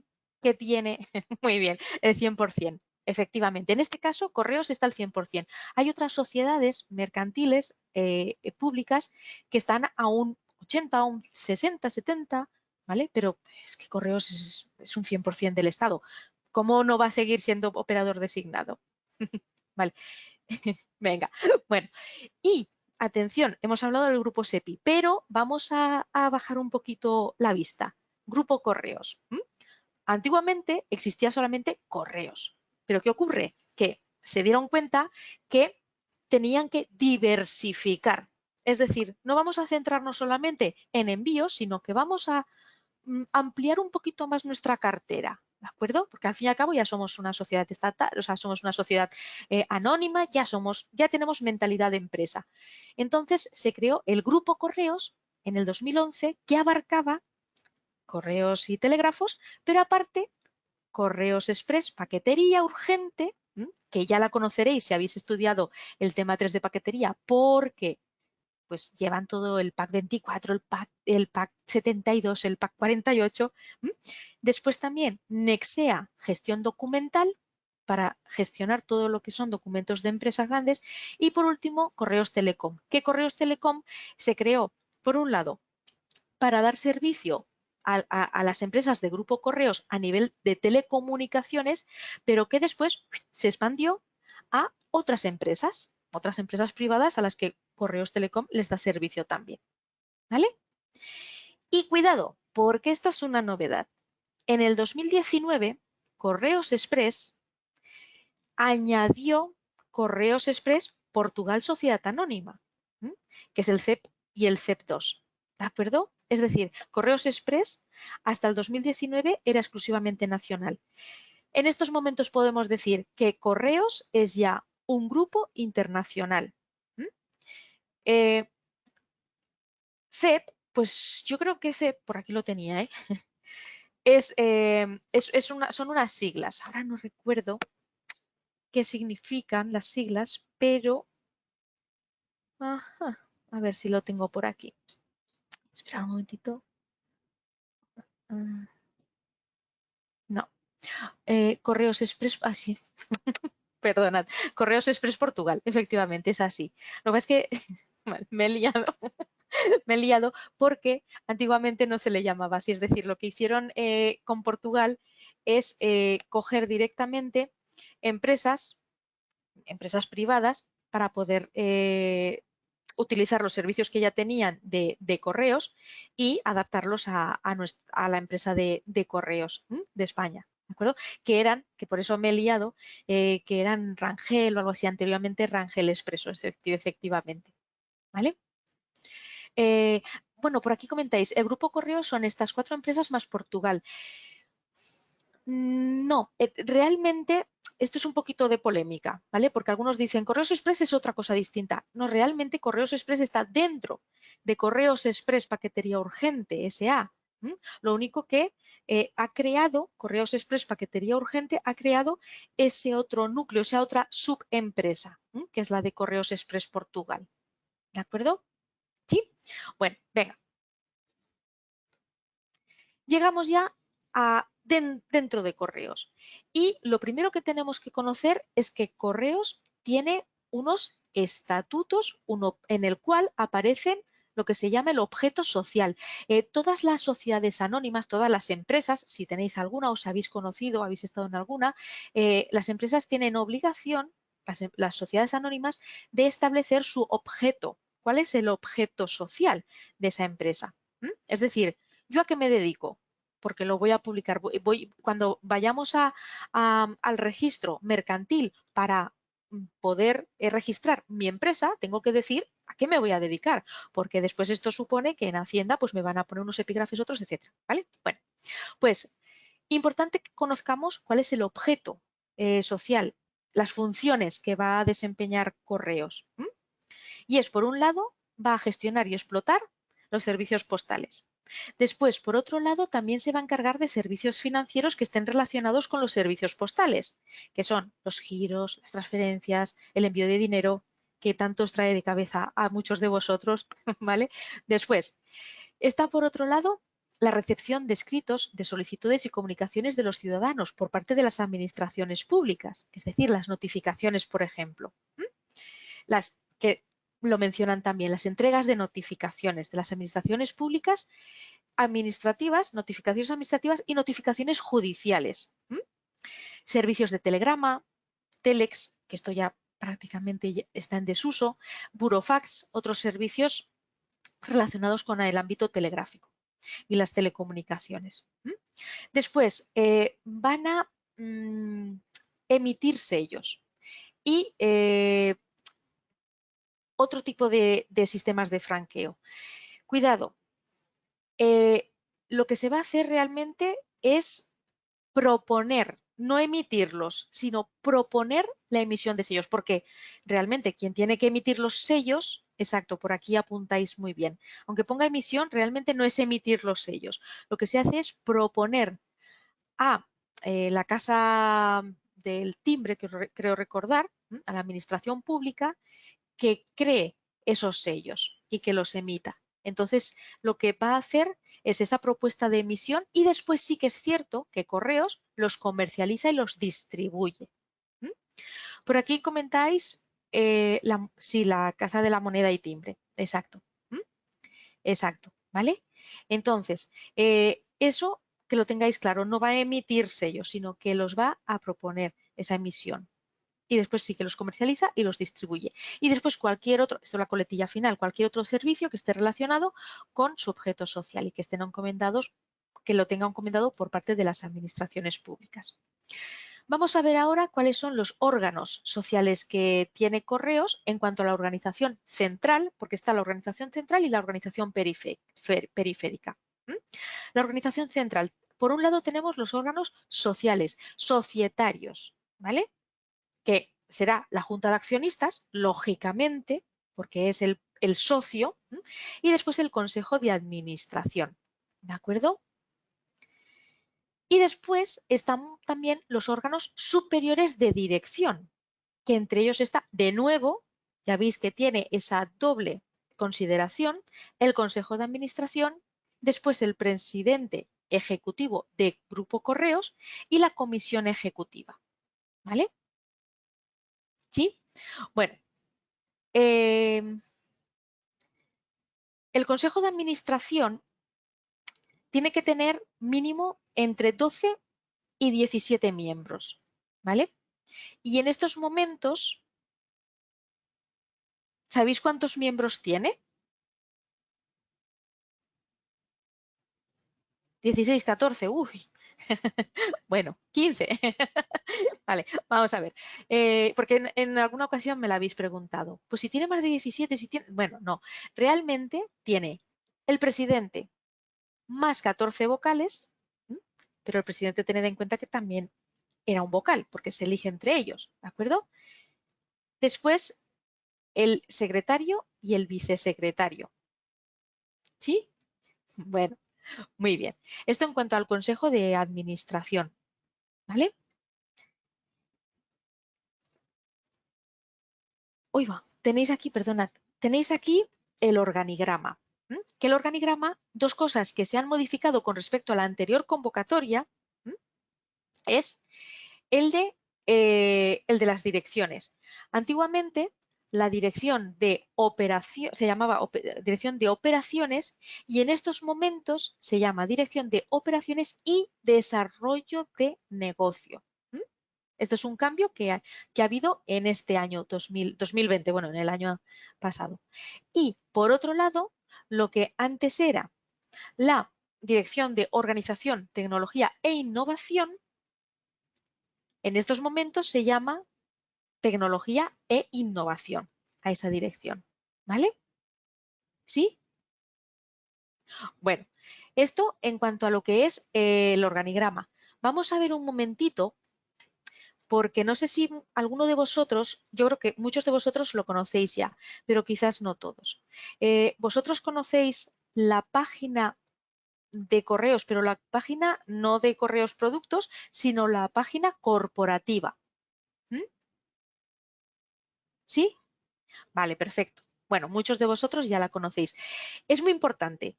que tiene, muy bien, el 100%. Efectivamente, en este caso, Correos está al 100%. Hay otras sociedades mercantiles públicas que están a un 80, a un 60, 70, ¿vale? Pero es que Correos es un 100% del Estado. ¿Cómo no va a seguir siendo operador designado? Vale, venga, bueno. Y atención, hemos hablado del grupo SEPI, pero vamos a bajar un poquito la vista. Grupo Correos. Antiguamente existía solamente Correos. ¿Pero qué ocurre? Que se dieron cuenta que tenían que diversificar. Es decir, no vamos a centrarnos solamente en envíos, sino que vamos a ampliar un poquito más nuestra cartera. ¿De acuerdo? Porque al fin y al cabo ya somos una sociedad estatal, o sea, somos una sociedad anónima, ya tenemos mentalidad de empresa. Entonces se creó el Grupo Correos en el 2011 que abarcaba correos y telégrafos, pero aparte correos express, paquetería urgente, que ya la conoceréis si habéis estudiado el tema 3 de paquetería, porque pues llevan todo el pack 24, el pack 72, el pack 48. Después también Nexea, gestión documental, para gestionar todo lo que son documentos de empresas grandes. Y por último, Correos Telecom. ¿Qué Correos Telecom se creó? Por un lado, para dar servicio a las empresas de Grupo Correos a nivel de telecomunicaciones, pero que después se expandió a otras empresas privadas a las que Correos Telecom les da servicio también. ¿Vale? Y cuidado, porque esto es una novedad. En el 2019, Correos Express añadió Correos Express Portugal Sociedad Anónima, que es el CEP y el CEP2. ¿De acuerdo? Es decir, Correos Express hasta el 2019 era exclusivamente nacional. En estos momentos podemos decir que Correos es ya un grupo internacional. CEP, pues yo creo que CEP, por aquí lo tenía, son unas siglas. Ahora no recuerdo qué significan las siglas, pero ajá, a ver si lo tengo por aquí. Espera un momentito. No. Correos Express, así. Perdonad. Correos Express Portugal, efectivamente, es así. Lo que pasa es que me he liado. Me he liado porque antiguamente no se le llamaba así. Es decir, lo que hicieron con Portugal es coger directamente empresas privadas para poder utilizar los servicios que ya tenían de correos y adaptarlos a la empresa de correos de España. ¿De acuerdo? Que por eso me he liado, que eran Rangel o algo así, anteriormente Rangel Expreso, efectivamente. ¿Vale? Bueno, por aquí comentáis, el Grupo Correos son estas 4 empresas más Portugal. No, realmente esto es un poquito de polémica, ¿vale? Porque algunos dicen Correos Express es otra cosa distinta. No, realmente Correos Express está dentro de Correos Express Paquetería Urgente S.A. Lo único que ha creado, Correos Express Paquetería Urgente, ha creado ese otro núcleo, esa otra subempresa, que es la de Correos Express Portugal. ¿De acuerdo? ¿Sí? Bueno, venga. Llegamos ya a dentro de Correos. Y lo primero que tenemos que conocer es que Correos tiene unos estatutos, uno en el cual aparecen lo que se llama el objeto social. Todas las sociedades anónimas, todas las empresas, si tenéis alguna, os habéis conocido, habéis estado en alguna, las empresas tienen obligación, las sociedades anónimas, de establecer su objeto. ¿Cuál es el objeto social de esa empresa? Es decir, ¿yo a qué me dedico? Porque lo voy a publicar. Cuando vayamos al registro mercantil para poder registrar mi empresa, tengo que decir a qué me voy a dedicar, porque después esto supone que en Hacienda pues me van a poner unos epígrafes, otros, etcétera. ¿Vale? Bueno, pues importante que conozcamos cuál es el objeto social, las funciones que va a desempeñar Correos. Y es, por un lado, va a gestionar y explotar los servicios postales. Después, por otro lado, también se va a encargar de servicios financieros que estén relacionados con los servicios postales, que son los giros, las transferencias, el envío de dinero, que tanto os trae de cabeza a muchos de vosotros, ¿vale? Después, está por otro lado la recepción de escritos, de solicitudes y comunicaciones de los ciudadanos por parte de las administraciones públicas, es decir, las notificaciones, por ejemplo. Las que lo mencionan también, las entregas de notificaciones de las administraciones públicas, administrativas, notificaciones administrativas y notificaciones judiciales. Servicios de telegrama, telex, que esto ya prácticamente está en desuso, burofax, otros servicios relacionados con el ámbito telegráfico y las telecomunicaciones. Después, van a emitir sellos y otro tipo de sistemas de franqueo. Cuidado, lo que se va a hacer realmente es proponer, no emitirlos, sino proponer la emisión de sellos, porque realmente quien tiene que emitir los sellos, exacto, por aquí apuntáis muy bien, aunque ponga emisión, realmente no es emitir los sellos. Lo que se hace es proponer a la Casa del Timbre, que creo recordar, a la Administración Pública, que cree esos sellos y que los emita. Entonces, lo que va a hacer es esa propuesta de emisión y después sí que es cierto que Correos los comercializa y los distribuye. Por aquí comentáis sí, la Casa de la Moneda y Timbre. Exacto. Exacto, ¿vale? Entonces, eso que lo tengáis claro, no va a emitir sellos, sino que los va a proponer esa emisión. Y después sí que los comercializa y los distribuye. Y después cualquier otro, esto es la coletilla final, cualquier otro servicio que esté relacionado con su objeto social y que estén encomendados, que lo tenga encomendado por parte de las administraciones públicas. Vamos a ver ahora cuáles son los órganos sociales que tiene Correos en cuanto a la organización central, porque está la organización central y la organización periférica. La organización central, por un lado tenemos los órganos sociales, societarios, ¿vale? Que será la Junta de Accionistas, lógicamente, porque es el socio, y después el Consejo de Administración, ¿de acuerdo? Y después están también los órganos superiores de dirección, que entre ellos está, de nuevo, ya veis que tiene esa doble consideración, el Consejo de Administración, después el presidente ejecutivo de Grupo Correos y la comisión ejecutiva. ¿Vale? ¿Sí? Bueno, el Consejo de Administración tiene que tener mínimo entre 12 y 17 miembros. ¿Vale? Y en estos momentos, ¿sabéis cuántos miembros tiene? 16, 14, uy. Bueno, 15. Vale, vamos a ver. Porque en alguna ocasión me la habéis preguntado. Pues si tiene más de 17, si tiene... Bueno, no. Realmente tiene el presidente más 14 vocales, pero el presidente tened en cuenta que también era un vocal, porque se elige entre ellos, ¿de acuerdo? Después, el secretario y el vicesecretario. ¿Sí? Bueno, muy bien. Esto en cuanto al Consejo de Administración, ¿vale? Uy, va, tenéis aquí, perdonad, tenéis aquí el organigrama. Que el organigrama, dos cosas que se han modificado con respecto a la anterior convocatoria, es el de las direcciones. Antiguamente, la dirección de operación se llamaba dirección de operaciones y en estos momentos se llama dirección de operaciones y desarrollo de negocio. Esto es un cambio que ha habido en este año 2020, bueno, en el año pasado. Y por otro lado, lo que antes era la Dirección de Organización, Tecnología e Innovación, en estos momentos se llama Tecnología e Innovación a esa dirección. ¿Vale? ¿Sí? Bueno, esto en cuanto a lo que es el organigrama. Vamos a ver un momentito, porque no sé si alguno de vosotros, yo creo que muchos de vosotros lo conocéis ya, pero quizás no todos. Vosotros conocéis la página de correos, pero la página no de correos productos, sino la página corporativa. ¿Sí? Vale, perfecto. Bueno, muchos de vosotros ya la conocéis. Es muy importante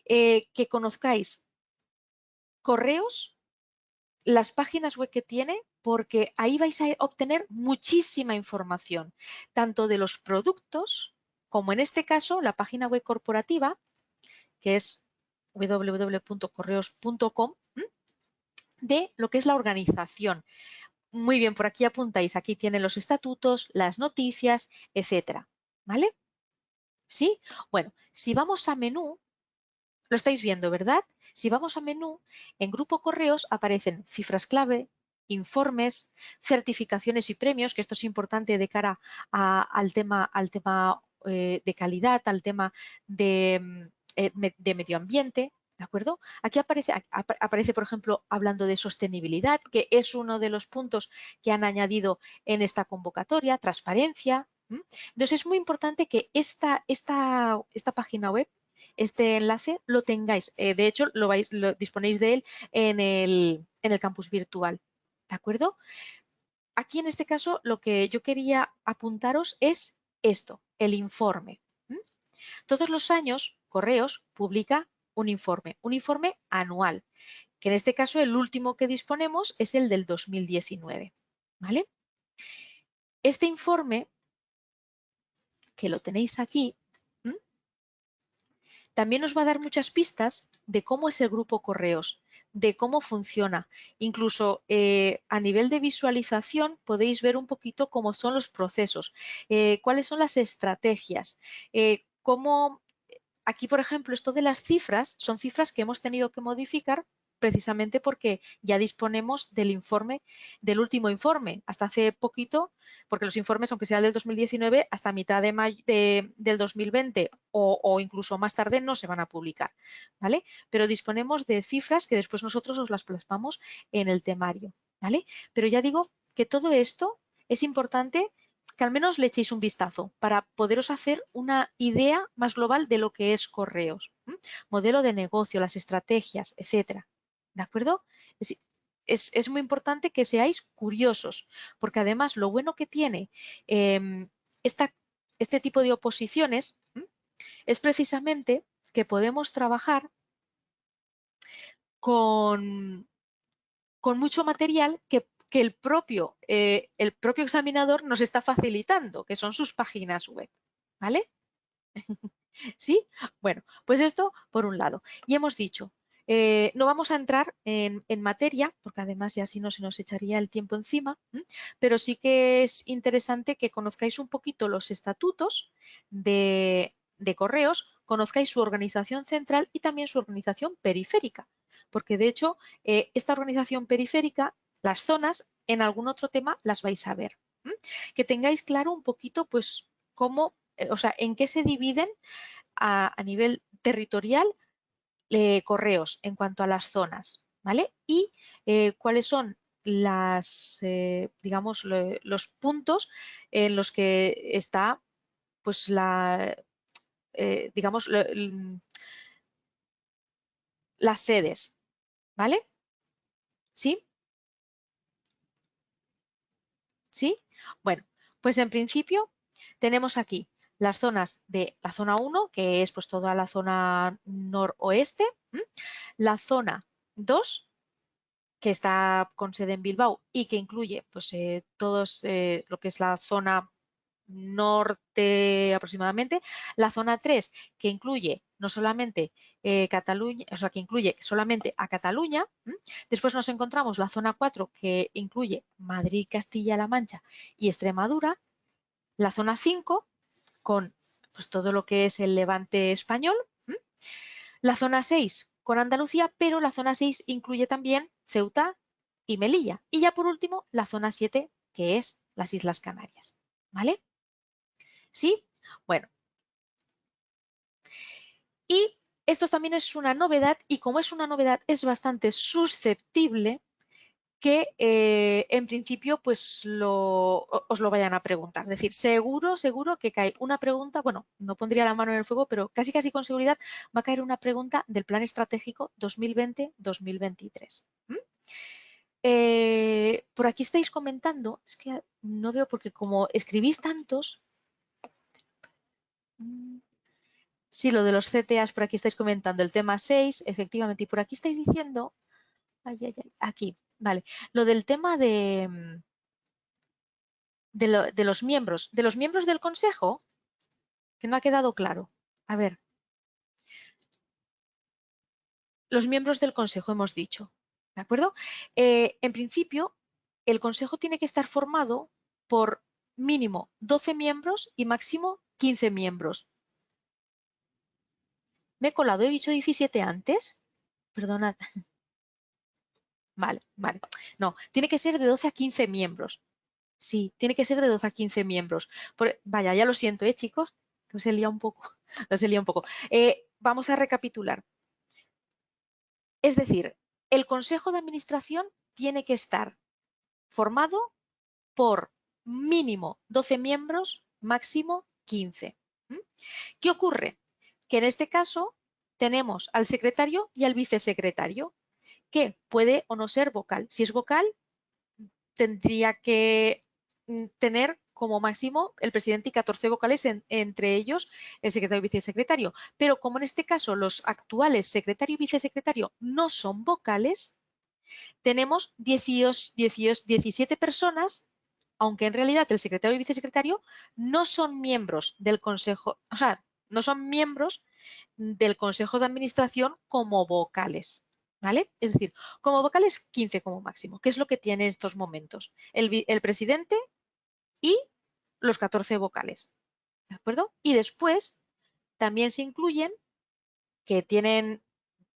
que conozcáis Correos, las páginas web que tiene, porque ahí vais a obtener muchísima información, tanto de los productos, como en este caso la página web corporativa, que es www.correos.com, de lo que es la organización. Muy bien, por aquí apuntáis, aquí tienen los estatutos, las noticias, etcétera. ¿Vale? ¿Sí? Bueno, si vamos a menú, lo estáis viendo, ¿verdad? Si vamos a menú, en Grupo Correos aparecen cifras clave, informes, certificaciones y premios, que esto es importante de cara al tema de calidad, al tema de medio ambiente. ¿De acuerdo? Aquí aparece, por ejemplo, hablando de sostenibilidad, que es uno de los puntos que han añadido en esta convocatoria, transparencia. Entonces, es muy importante que esta página web, este enlace, lo tengáis. De hecho, lo disponéis de él en el campus virtual. ¿De acuerdo? Aquí, en este caso, lo que yo quería apuntaros es esto, el informe. Todos los años, Correos publica un informe anual, que en este caso el último que disponemos es el del 2019. ¿Vale? Este informe, que lo tenéis aquí, también nos va a dar muchas pistas de cómo es el grupo Correos, de cómo funciona. Incluso a nivel de visualización podéis ver un poquito cómo son los procesos, cuáles son las estrategias, cómo aquí, por ejemplo, esto de las cifras son cifras que hemos tenido que modificar precisamente porque ya disponemos del informe, del último informe, hasta hace poquito, porque los informes, aunque sea del 2019, hasta mitad de mayo, del 2020 o incluso más tarde no se van a publicar, ¿vale? Pero disponemos de cifras que después nosotros os las plasmamos en el temario, ¿vale? Pero ya digo que todo esto es importante que al menos le echéis un vistazo para poderos hacer una idea más global de lo que es Correos, modelo de negocio, las estrategias, etcétera. ¿De acuerdo? Es muy importante que seáis curiosos, porque además lo bueno que tiene este tipo de oposiciones es precisamente que podemos trabajar con mucho material que el propio examinador nos está facilitando, que son sus páginas web. ¿Vale? ¿Sí? Bueno, pues esto por un lado. Y hemos dicho, no vamos a entrar en materia, porque además ya si no se nos echaría el tiempo encima, pero sí que es interesante que conozcáis un poquito los estatutos de Correos, conozcáis su organización central y también su organización periférica, porque de hecho esta organización periférica, las zonas, en algún otro tema las vais a ver. Que tengáis claro un poquito pues cómo, o sea, en qué se dividen a nivel territorial Correos en cuanto a las zonas, ¿vale? Y cuáles son las, digamos, los puntos en los que está, pues, digamos, las sedes, ¿vale? ¿Sí? ¿Sí? Bueno, pues en principio tenemos aquí las zonas de la zona 1, que es pues toda la zona noroeste, la zona 2, que está con sede en Bilbao y que incluye pues todos lo que es la zona norte aproximadamente, la zona 3 que incluye no solamente Cataluña, o sea, que incluye solamente a Cataluña. Después nos encontramos la zona 4 que incluye Madrid, Castilla-La Mancha y Extremadura, la zona 5 con pues, todo lo que es el levante español, la zona 6 con Andalucía, pero la zona 6 incluye también Ceuta y Melilla. Y ya por último, la zona 7, que es las Islas Canarias. ¿Vale? ¿Sí? Bueno. Y esto también es una novedad y como es una novedad es bastante susceptible que en principio pues os lo vayan a preguntar. Es decir, seguro que cae una pregunta, bueno, no pondría la mano en el fuego, pero casi con seguridad va a caer una pregunta del Plan Estratégico 2020-2023. Por aquí estáis comentando, es que no veo porque como escribís tantos, sí, lo de los CTAs, por aquí estáis comentando el tema 6, efectivamente, y por aquí estáis diciendo, aquí, vale, lo del tema de los miembros del Consejo, que no ha quedado claro. A ver, los miembros del Consejo hemos dicho, ¿de acuerdo? En principio, el Consejo tiene que estar formado por mínimo 12 miembros y máximo 15 miembros. ¿Me he colado? ¿He dicho 17 antes? Perdonad. Vale. No, tiene que ser de 12 a 15 miembros. Sí, tiene que ser de 12 a 15 miembros. Vaya, ya lo siento, chicos, que os he liado un poco. Os he liado un poco. Vamos a recapitular. Es decir, el Consejo de Administración tiene que estar formado por mínimo 12 miembros, máximo 15. ¿Qué ocurre? Que en este caso tenemos al secretario y al vicesecretario, que puede o no ser vocal. Si es vocal, tendría que tener como máximo el presidente y 14 vocales, entre ellos el secretario y vicesecretario. Pero como en este caso los actuales secretario y vicesecretario no son vocales, tenemos 17 personas, aunque en realidad el secretario y vicesecretario no son miembros del consejo, o sea, no son miembros del consejo de administración como vocales. ¿Vale? Es decir, como vocales 15 como máximo, que es lo que tiene en estos momentos el presidente y los 14 vocales. ¿De acuerdo? Y después también se incluyen que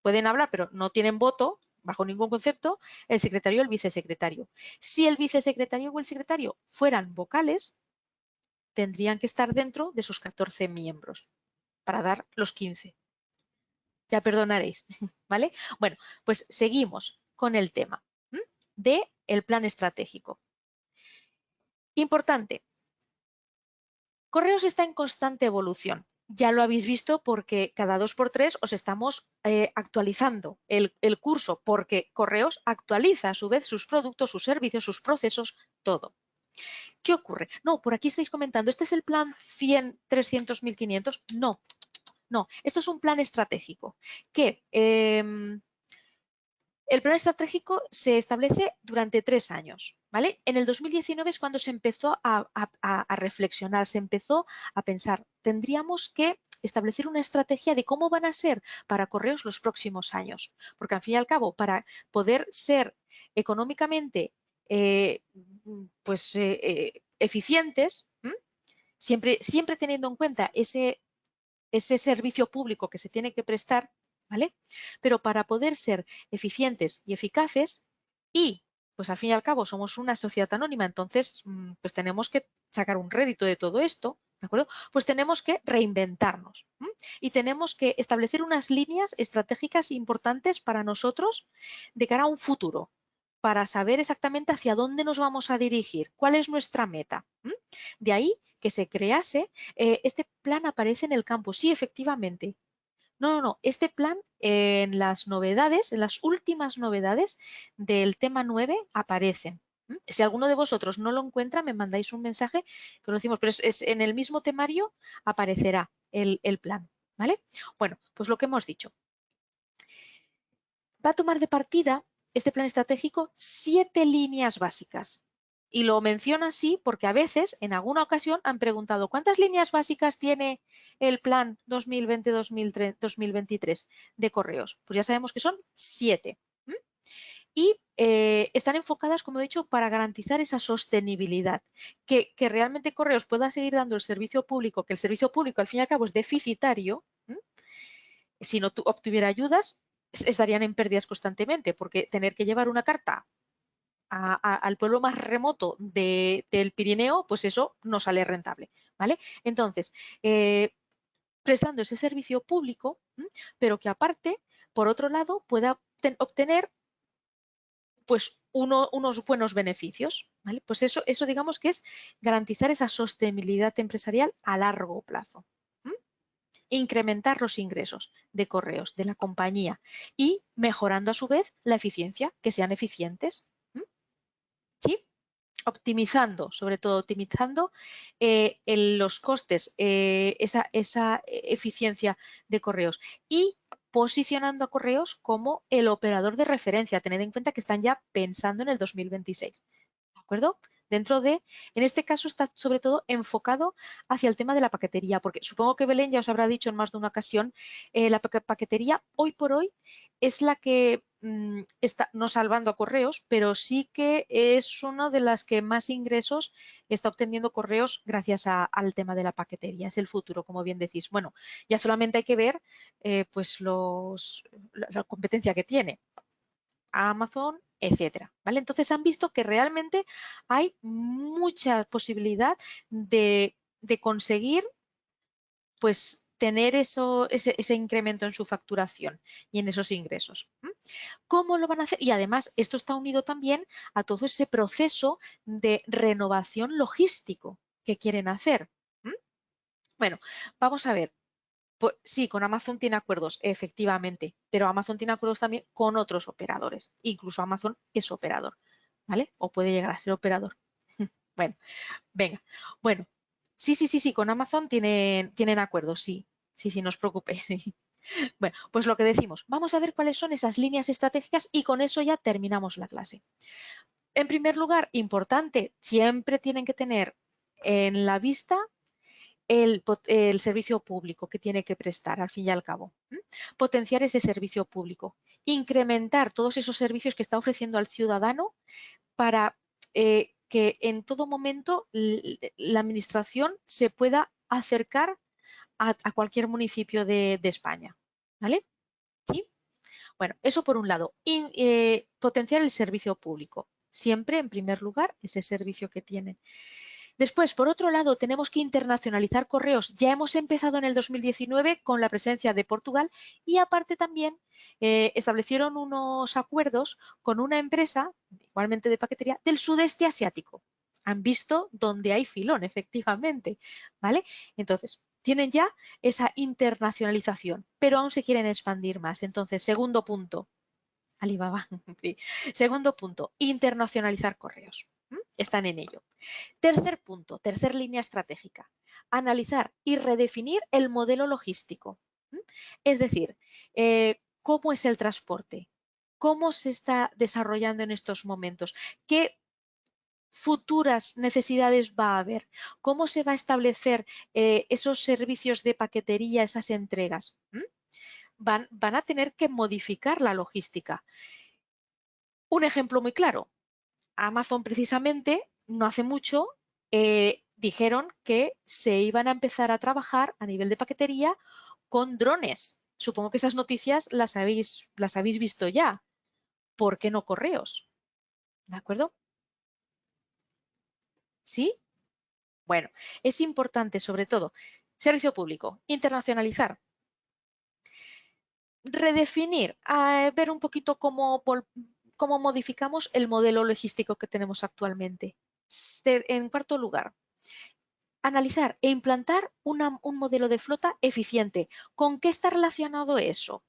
pueden hablar, pero no tienen voto, bajo ningún concepto, el secretario y el vicesecretario. Si el vicesecretario o el secretario fueran vocales, tendrían que estar dentro de sus 14 miembros para dar los 15. Ya perdonaréis, ¿vale? Bueno, pues seguimos con el tema del plan estratégico. Importante, Correos está en constante evolución. Ya lo habéis visto porque cada 2x3 os estamos actualizando el curso, porque Correos actualiza a su vez sus productos, sus servicios, sus procesos, todo. ¿Qué ocurre? No, por aquí estáis comentando, ¿este es el plan 100, 300, 1500? No, no, esto es un plan estratégico que el plan estratégico se establece durante 3 años. ¿Vale? En el 2019 es cuando se empezó a reflexionar, se empezó a pensar, tendríamos que establecer una estrategia de cómo van a ser para Correos los próximos años. Porque al fin y al cabo, para poder ser económicamente eficientes, siempre teniendo en cuenta ese servicio público que se tiene que prestar, ¿vale? Pero para poder ser eficientes y eficaces y, pues al fin y al cabo, somos una sociedad anónima, entonces, pues tenemos que sacar un rédito de todo esto, ¿de acuerdo? Pues tenemos que reinventarnos y tenemos que establecer unas líneas estratégicas importantes para nosotros de cara a un futuro, para saber exactamente hacia dónde nos vamos a dirigir, cuál es nuestra meta. De ahí que se crease, este plan aparece en el campo, sí, efectivamente. No, este plan en las novedades, en las últimas novedades del tema 9 aparecen. Si alguno de vosotros no lo encuentra, me mandáis un mensaje que lo decimos, pero es en el mismo temario aparecerá el plan, ¿vale? Bueno, pues lo que hemos dicho. Va a tomar de partida este plan estratégico 7 líneas básicas. Y lo menciono así porque a veces, en alguna ocasión, han preguntado ¿cuántas líneas básicas tiene el plan 2020-2023 de Correos? Pues ya sabemos que son 7. Y están enfocadas, como he dicho, para garantizar esa sostenibilidad, que realmente Correos pueda seguir dando el servicio público, que el servicio público al fin y al cabo es deficitario. Si no obtuviera ayudas, estarían en pérdidas constantemente, porque tener que llevar una carta al pueblo más remoto del Pirineo, pues eso no sale rentable, ¿vale? Entonces, prestando ese servicio público, pero que aparte, por otro lado, pueda obtener pues unos buenos beneficios, ¿vale? Pues eso digamos que es garantizar esa sostenibilidad empresarial a largo plazo. Incrementar los ingresos de Correos de la compañía y mejorando a su vez la eficiencia, que sean eficientes. ¿Sí? Optimizando, sobre todo optimizando los costes, esa eficiencia de Correos y posicionando a Correos como el operador de referencia. Tened en cuenta que están ya pensando en el 2026. ¿De acuerdo? En este caso está sobre todo enfocado hacia el tema de la paquetería, porque supongo que Belén ya os habrá dicho en más de una ocasión, la paquetería hoy por hoy es la que está no salvando a Correos, pero sí que es una de las que más ingresos está obteniendo Correos gracias al tema de la paquetería. Es el futuro, como bien decís. Bueno, ya solamente hay que ver pues la competencia que tiene. Amazon, etcétera, ¿vale? Entonces han visto que realmente hay mucha posibilidad de conseguir pues tener ese incremento en su facturación y en esos ingresos. ¿Cómo lo van a hacer? Y además esto está unido también a todo ese proceso de renovación logístico que quieren hacer. Bueno, vamos a ver. Pues, sí, con Amazon tiene acuerdos, efectivamente, pero Amazon tiene acuerdos también con otros operadores. Incluso Amazon es operador, ¿vale? O puede llegar a ser operador. Bueno, venga. Bueno, sí, con Amazon tienen acuerdos, sí. Sí, no os preocupéis. Sí. Bueno, pues lo que decimos, vamos a ver cuáles son esas líneas estratégicas y con eso ya terminamos la clase. En primer lugar, importante, siempre tienen que tener en la vista el servicio público que tiene que prestar, al fin y al cabo. Potenciar ese servicio público, incrementar todos esos servicios que está ofreciendo al ciudadano para que en todo momento la administración se pueda acercar a cualquier municipio de España. ¿Vale? ¿Sí? Bueno, eso por un lado. Potenciar el servicio público. Siempre, en primer lugar, ese servicio que tienen. Después, por otro lado, tenemos que internacionalizar correos. Ya hemos empezado en el 2019 con la presencia de Portugal y aparte también establecieron unos acuerdos con una empresa, igualmente de paquetería, del sudeste asiático. Han visto dónde hay filón, efectivamente. ¿Vale? Entonces, tienen ya esa internacionalización, pero aún se quieren expandir más. Entonces, segundo punto, Alibaba. Sí. Segundo punto, internacionalizar correos. Están en ello. Tercer punto, tercer línea estratégica, analizar y redefinir el modelo logístico. Es decir, cómo es el transporte, cómo se está desarrollando en estos momentos, qué futuras necesidades va a haber, cómo se va a establecer esos servicios de paquetería, esas entregas. Van a tener que modificar la logística. Un ejemplo muy claro, Amazon precisamente no hace mucho dijeron que se iban a empezar a trabajar a nivel de paquetería con drones. Supongo que esas noticias las habéis visto ya. ¿Por qué no correos? ¿De acuerdo? ¿Sí? Bueno, es importante sobre todo servicio público, internacionalizar, redefinir, ver un poquito cómo modificamos el modelo logístico que tenemos actualmente. En cuarto lugar, analizar e implantar un modelo de flota eficiente. ¿Con qué está relacionado eso?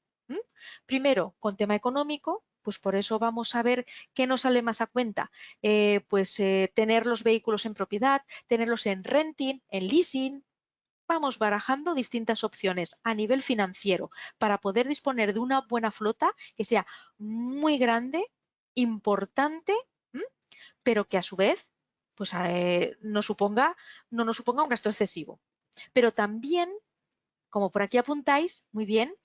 Primero, con tema económico, pues por eso vamos a ver qué nos sale más a cuenta. Tener los vehículos en propiedad, tenerlos en renting, en leasing. Vamos barajando distintas opciones a nivel financiero para poder disponer de una buena flota que sea muy grande, importante, pero que a su vez pues, no nos suponga un gasto excesivo. Pero también, como por aquí apuntáis, muy bien,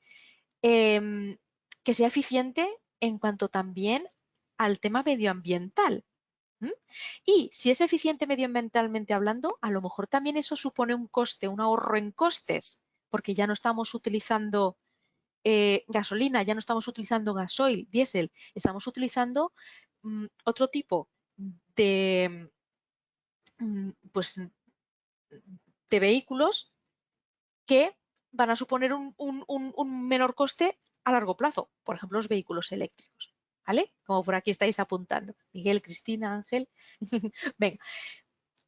que sea eficiente en cuanto también al tema medioambiental. Y si es eficiente medioambientalmente hablando, a lo mejor también eso supone un coste, un ahorro en costes, porque ya no estamos utilizando gasolina, ya no estamos utilizando gasoil, diésel, estamos utilizando otro tipo de, pues, de vehículos que van a suponer un menor coste a largo plazo, por ejemplo, los vehículos eléctricos. ¿Vale? Como por aquí estáis apuntando. Miguel, Cristina, Ángel. Venga.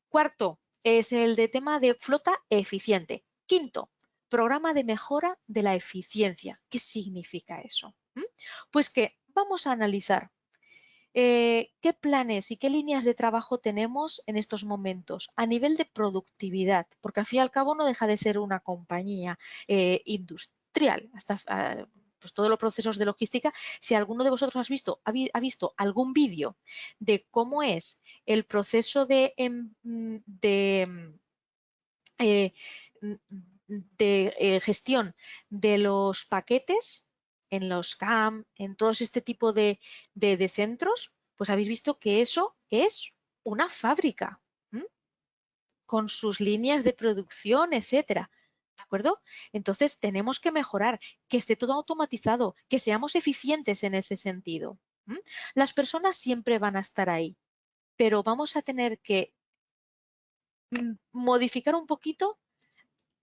Cuarto es el de tema de flota eficiente. Quinto, programa de mejora de la eficiencia. ¿Qué significa eso? Pues que vamos a analizar qué planes y qué líneas de trabajo tenemos en estos momentos a nivel de productividad, porque al fin y al cabo no deja de ser una compañía industrial, pues todos los procesos de logística. Si alguno de vosotros ha visto algún vídeo de cómo es el proceso eh, gestión de los paquetes en los CAM, en todo este tipo de centros, pues habéis visto que eso es una fábrica con sus líneas de producción, etcétera. ¿De acuerdo? Entonces tenemos que mejorar, que esté todo automatizado, que seamos eficientes en ese sentido. Las personas siempre van a estar ahí, pero vamos a tener que modificar un poquito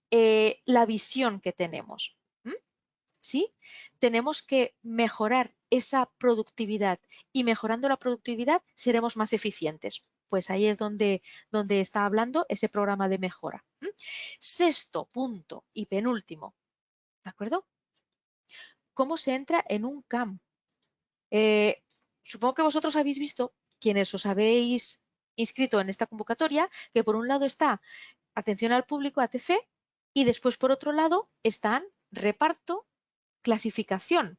la visión que tenemos. ¿Sí? Tenemos que mejorar esa productividad y mejorando la productividad seremos más eficientes. Pues ahí es donde está hablando ese programa de mejora. Sexto punto y penúltimo, ¿de acuerdo? ¿Cómo se entra en un CAM? Supongo que vosotros habéis visto, quienes os habéis inscrito en esta convocatoria, que por un lado está atención al público, ATC, y después por otro lado están reparto, clasificación.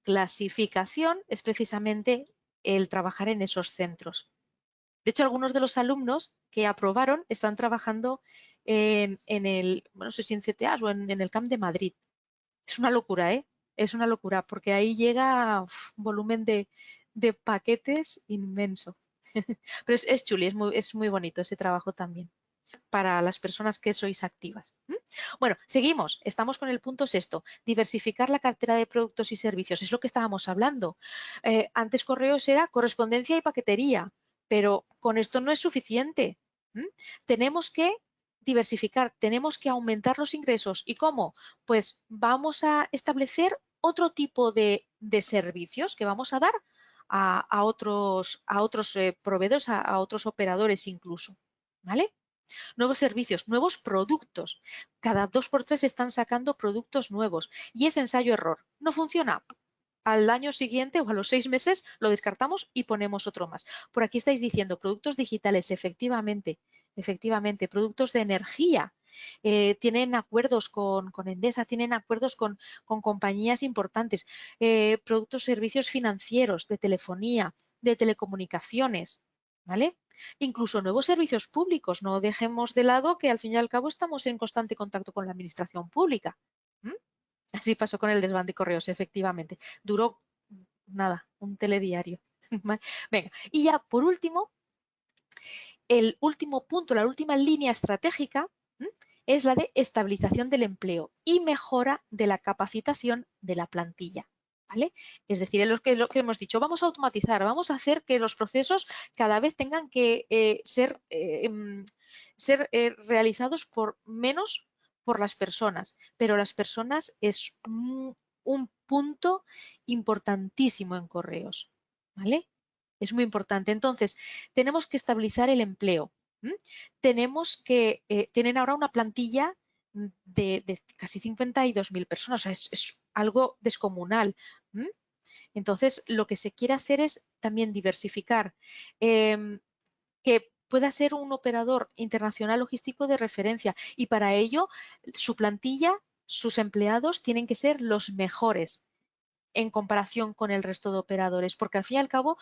Clasificación es precisamente el trabajar en esos centros. De hecho, algunos de los alumnos que aprobaron están trabajando en el, bueno, no sé si en CTAs o en el CAMP de Madrid. Es una locura, ¿eh? Es una locura, porque ahí llega un volumen de paquetes inmenso. Pero es chuli, es muy bonito ese trabajo también para las personas que sois activas. Bueno, seguimos. Estamos con el punto sexto. Diversificar la cartera de productos y servicios. Es lo que estábamos hablando. Antes correos era correspondencia y paquetería, pero con esto no es suficiente. Tenemos que diversificar, tenemos que aumentar los ingresos. ¿Y cómo? Pues vamos a establecer otro tipo de servicios que vamos a dar a otros proveedores, a otros operadores incluso. ¿Vale? Nuevos servicios, nuevos productos. Cada 2x3 están sacando productos nuevos y es ensayo-error. ¿No funciona? Al año siguiente o a los 6 meses lo descartamos y ponemos otro más. Por aquí estáis diciendo productos digitales, efectivamente, productos de energía. Tienen acuerdos con Endesa, tienen acuerdos con compañías importantes, productos, servicios financieros, de telefonía, de telecomunicaciones, ¿vale? Incluso nuevos servicios públicos. No dejemos de lado que al fin y al cabo estamos en constante contacto con la administración pública. Así pasó con el desván de correos, efectivamente. Duró nada, un telediario. Venga, y ya por último, el último punto, la última línea estratégica es la de estabilización del empleo y mejora de la capacitación de la plantilla. ¿Vale? Es decir, es lo que hemos dicho, vamos a automatizar, vamos a hacer que los procesos cada vez tengan que ser realizados menos por las personas, pero las personas es un punto importantísimo en correos, ¿vale? Es muy importante. Entonces, tenemos que estabilizar el empleo. Tenemos que, tienen ahora una plantilla de casi 52.000 personas, o sea, es algo descomunal. Entonces, lo que se quiere hacer es también diversificar, que pueda ser un operador internacional logístico de referencia y para ello su plantilla, sus empleados tienen que ser los mejores en comparación con el resto de operadores, porque al fin y al cabo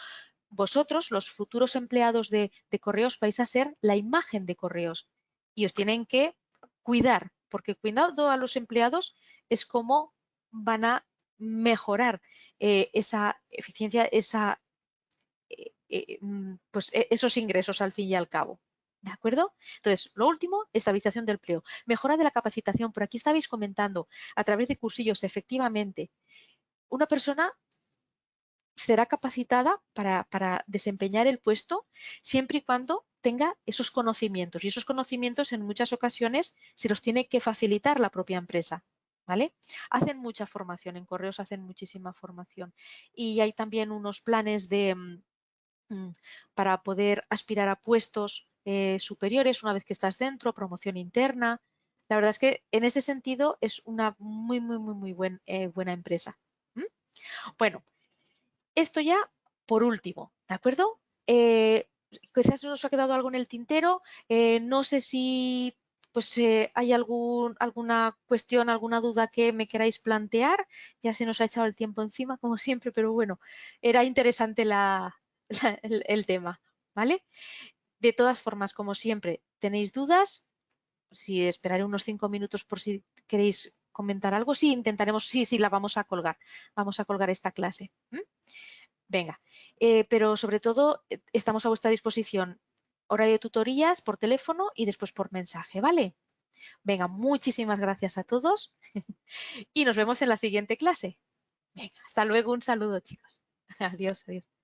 vosotros, los futuros empleados de correos, vais a ser la imagen de correos y os tienen que cuidar, porque cuidando a los empleados es como van a mejorar esa eficiencia, esos ingresos al fin y al cabo. ¿De acuerdo? Entonces, lo último, estabilización del empleo. Mejora de la capacitación. Por aquí estabais comentando, a través de cursillos, efectivamente, una persona será capacitada para desempeñar el puesto siempre y cuando tenga esos conocimientos. Y esos conocimientos en muchas ocasiones se los tiene que facilitar la propia empresa. ¿Vale? Hacen mucha formación, en correos hacen muchísima formación. Y hay también unos planes para poder aspirar a puestos superiores una vez que estás dentro, promoción interna. La verdad es que en ese sentido es una muy buena empresa. Bueno, esto ya por último, ¿de acuerdo? Quizás nos ha quedado algo en el tintero. No sé si pues, hay alguna cuestión, alguna duda que me queráis plantear. Ya se nos ha echado el tiempo encima, como siempre, pero bueno, era interesante el tema, ¿vale? De todas formas, como siempre, tenéis dudas. Si esperaré unos 5 minutos por si queréis comentar algo. Sí, intentaremos, sí, la vamos a colgar. Vamos a colgar esta clase. Venga, pero sobre todo estamos a vuestra disposición. Horario de tutorías por teléfono y después por mensaje, ¿vale? Venga, muchísimas gracias a todos y nos vemos en la siguiente clase. Venga, hasta luego, un saludo, chicos. Adiós, adiós.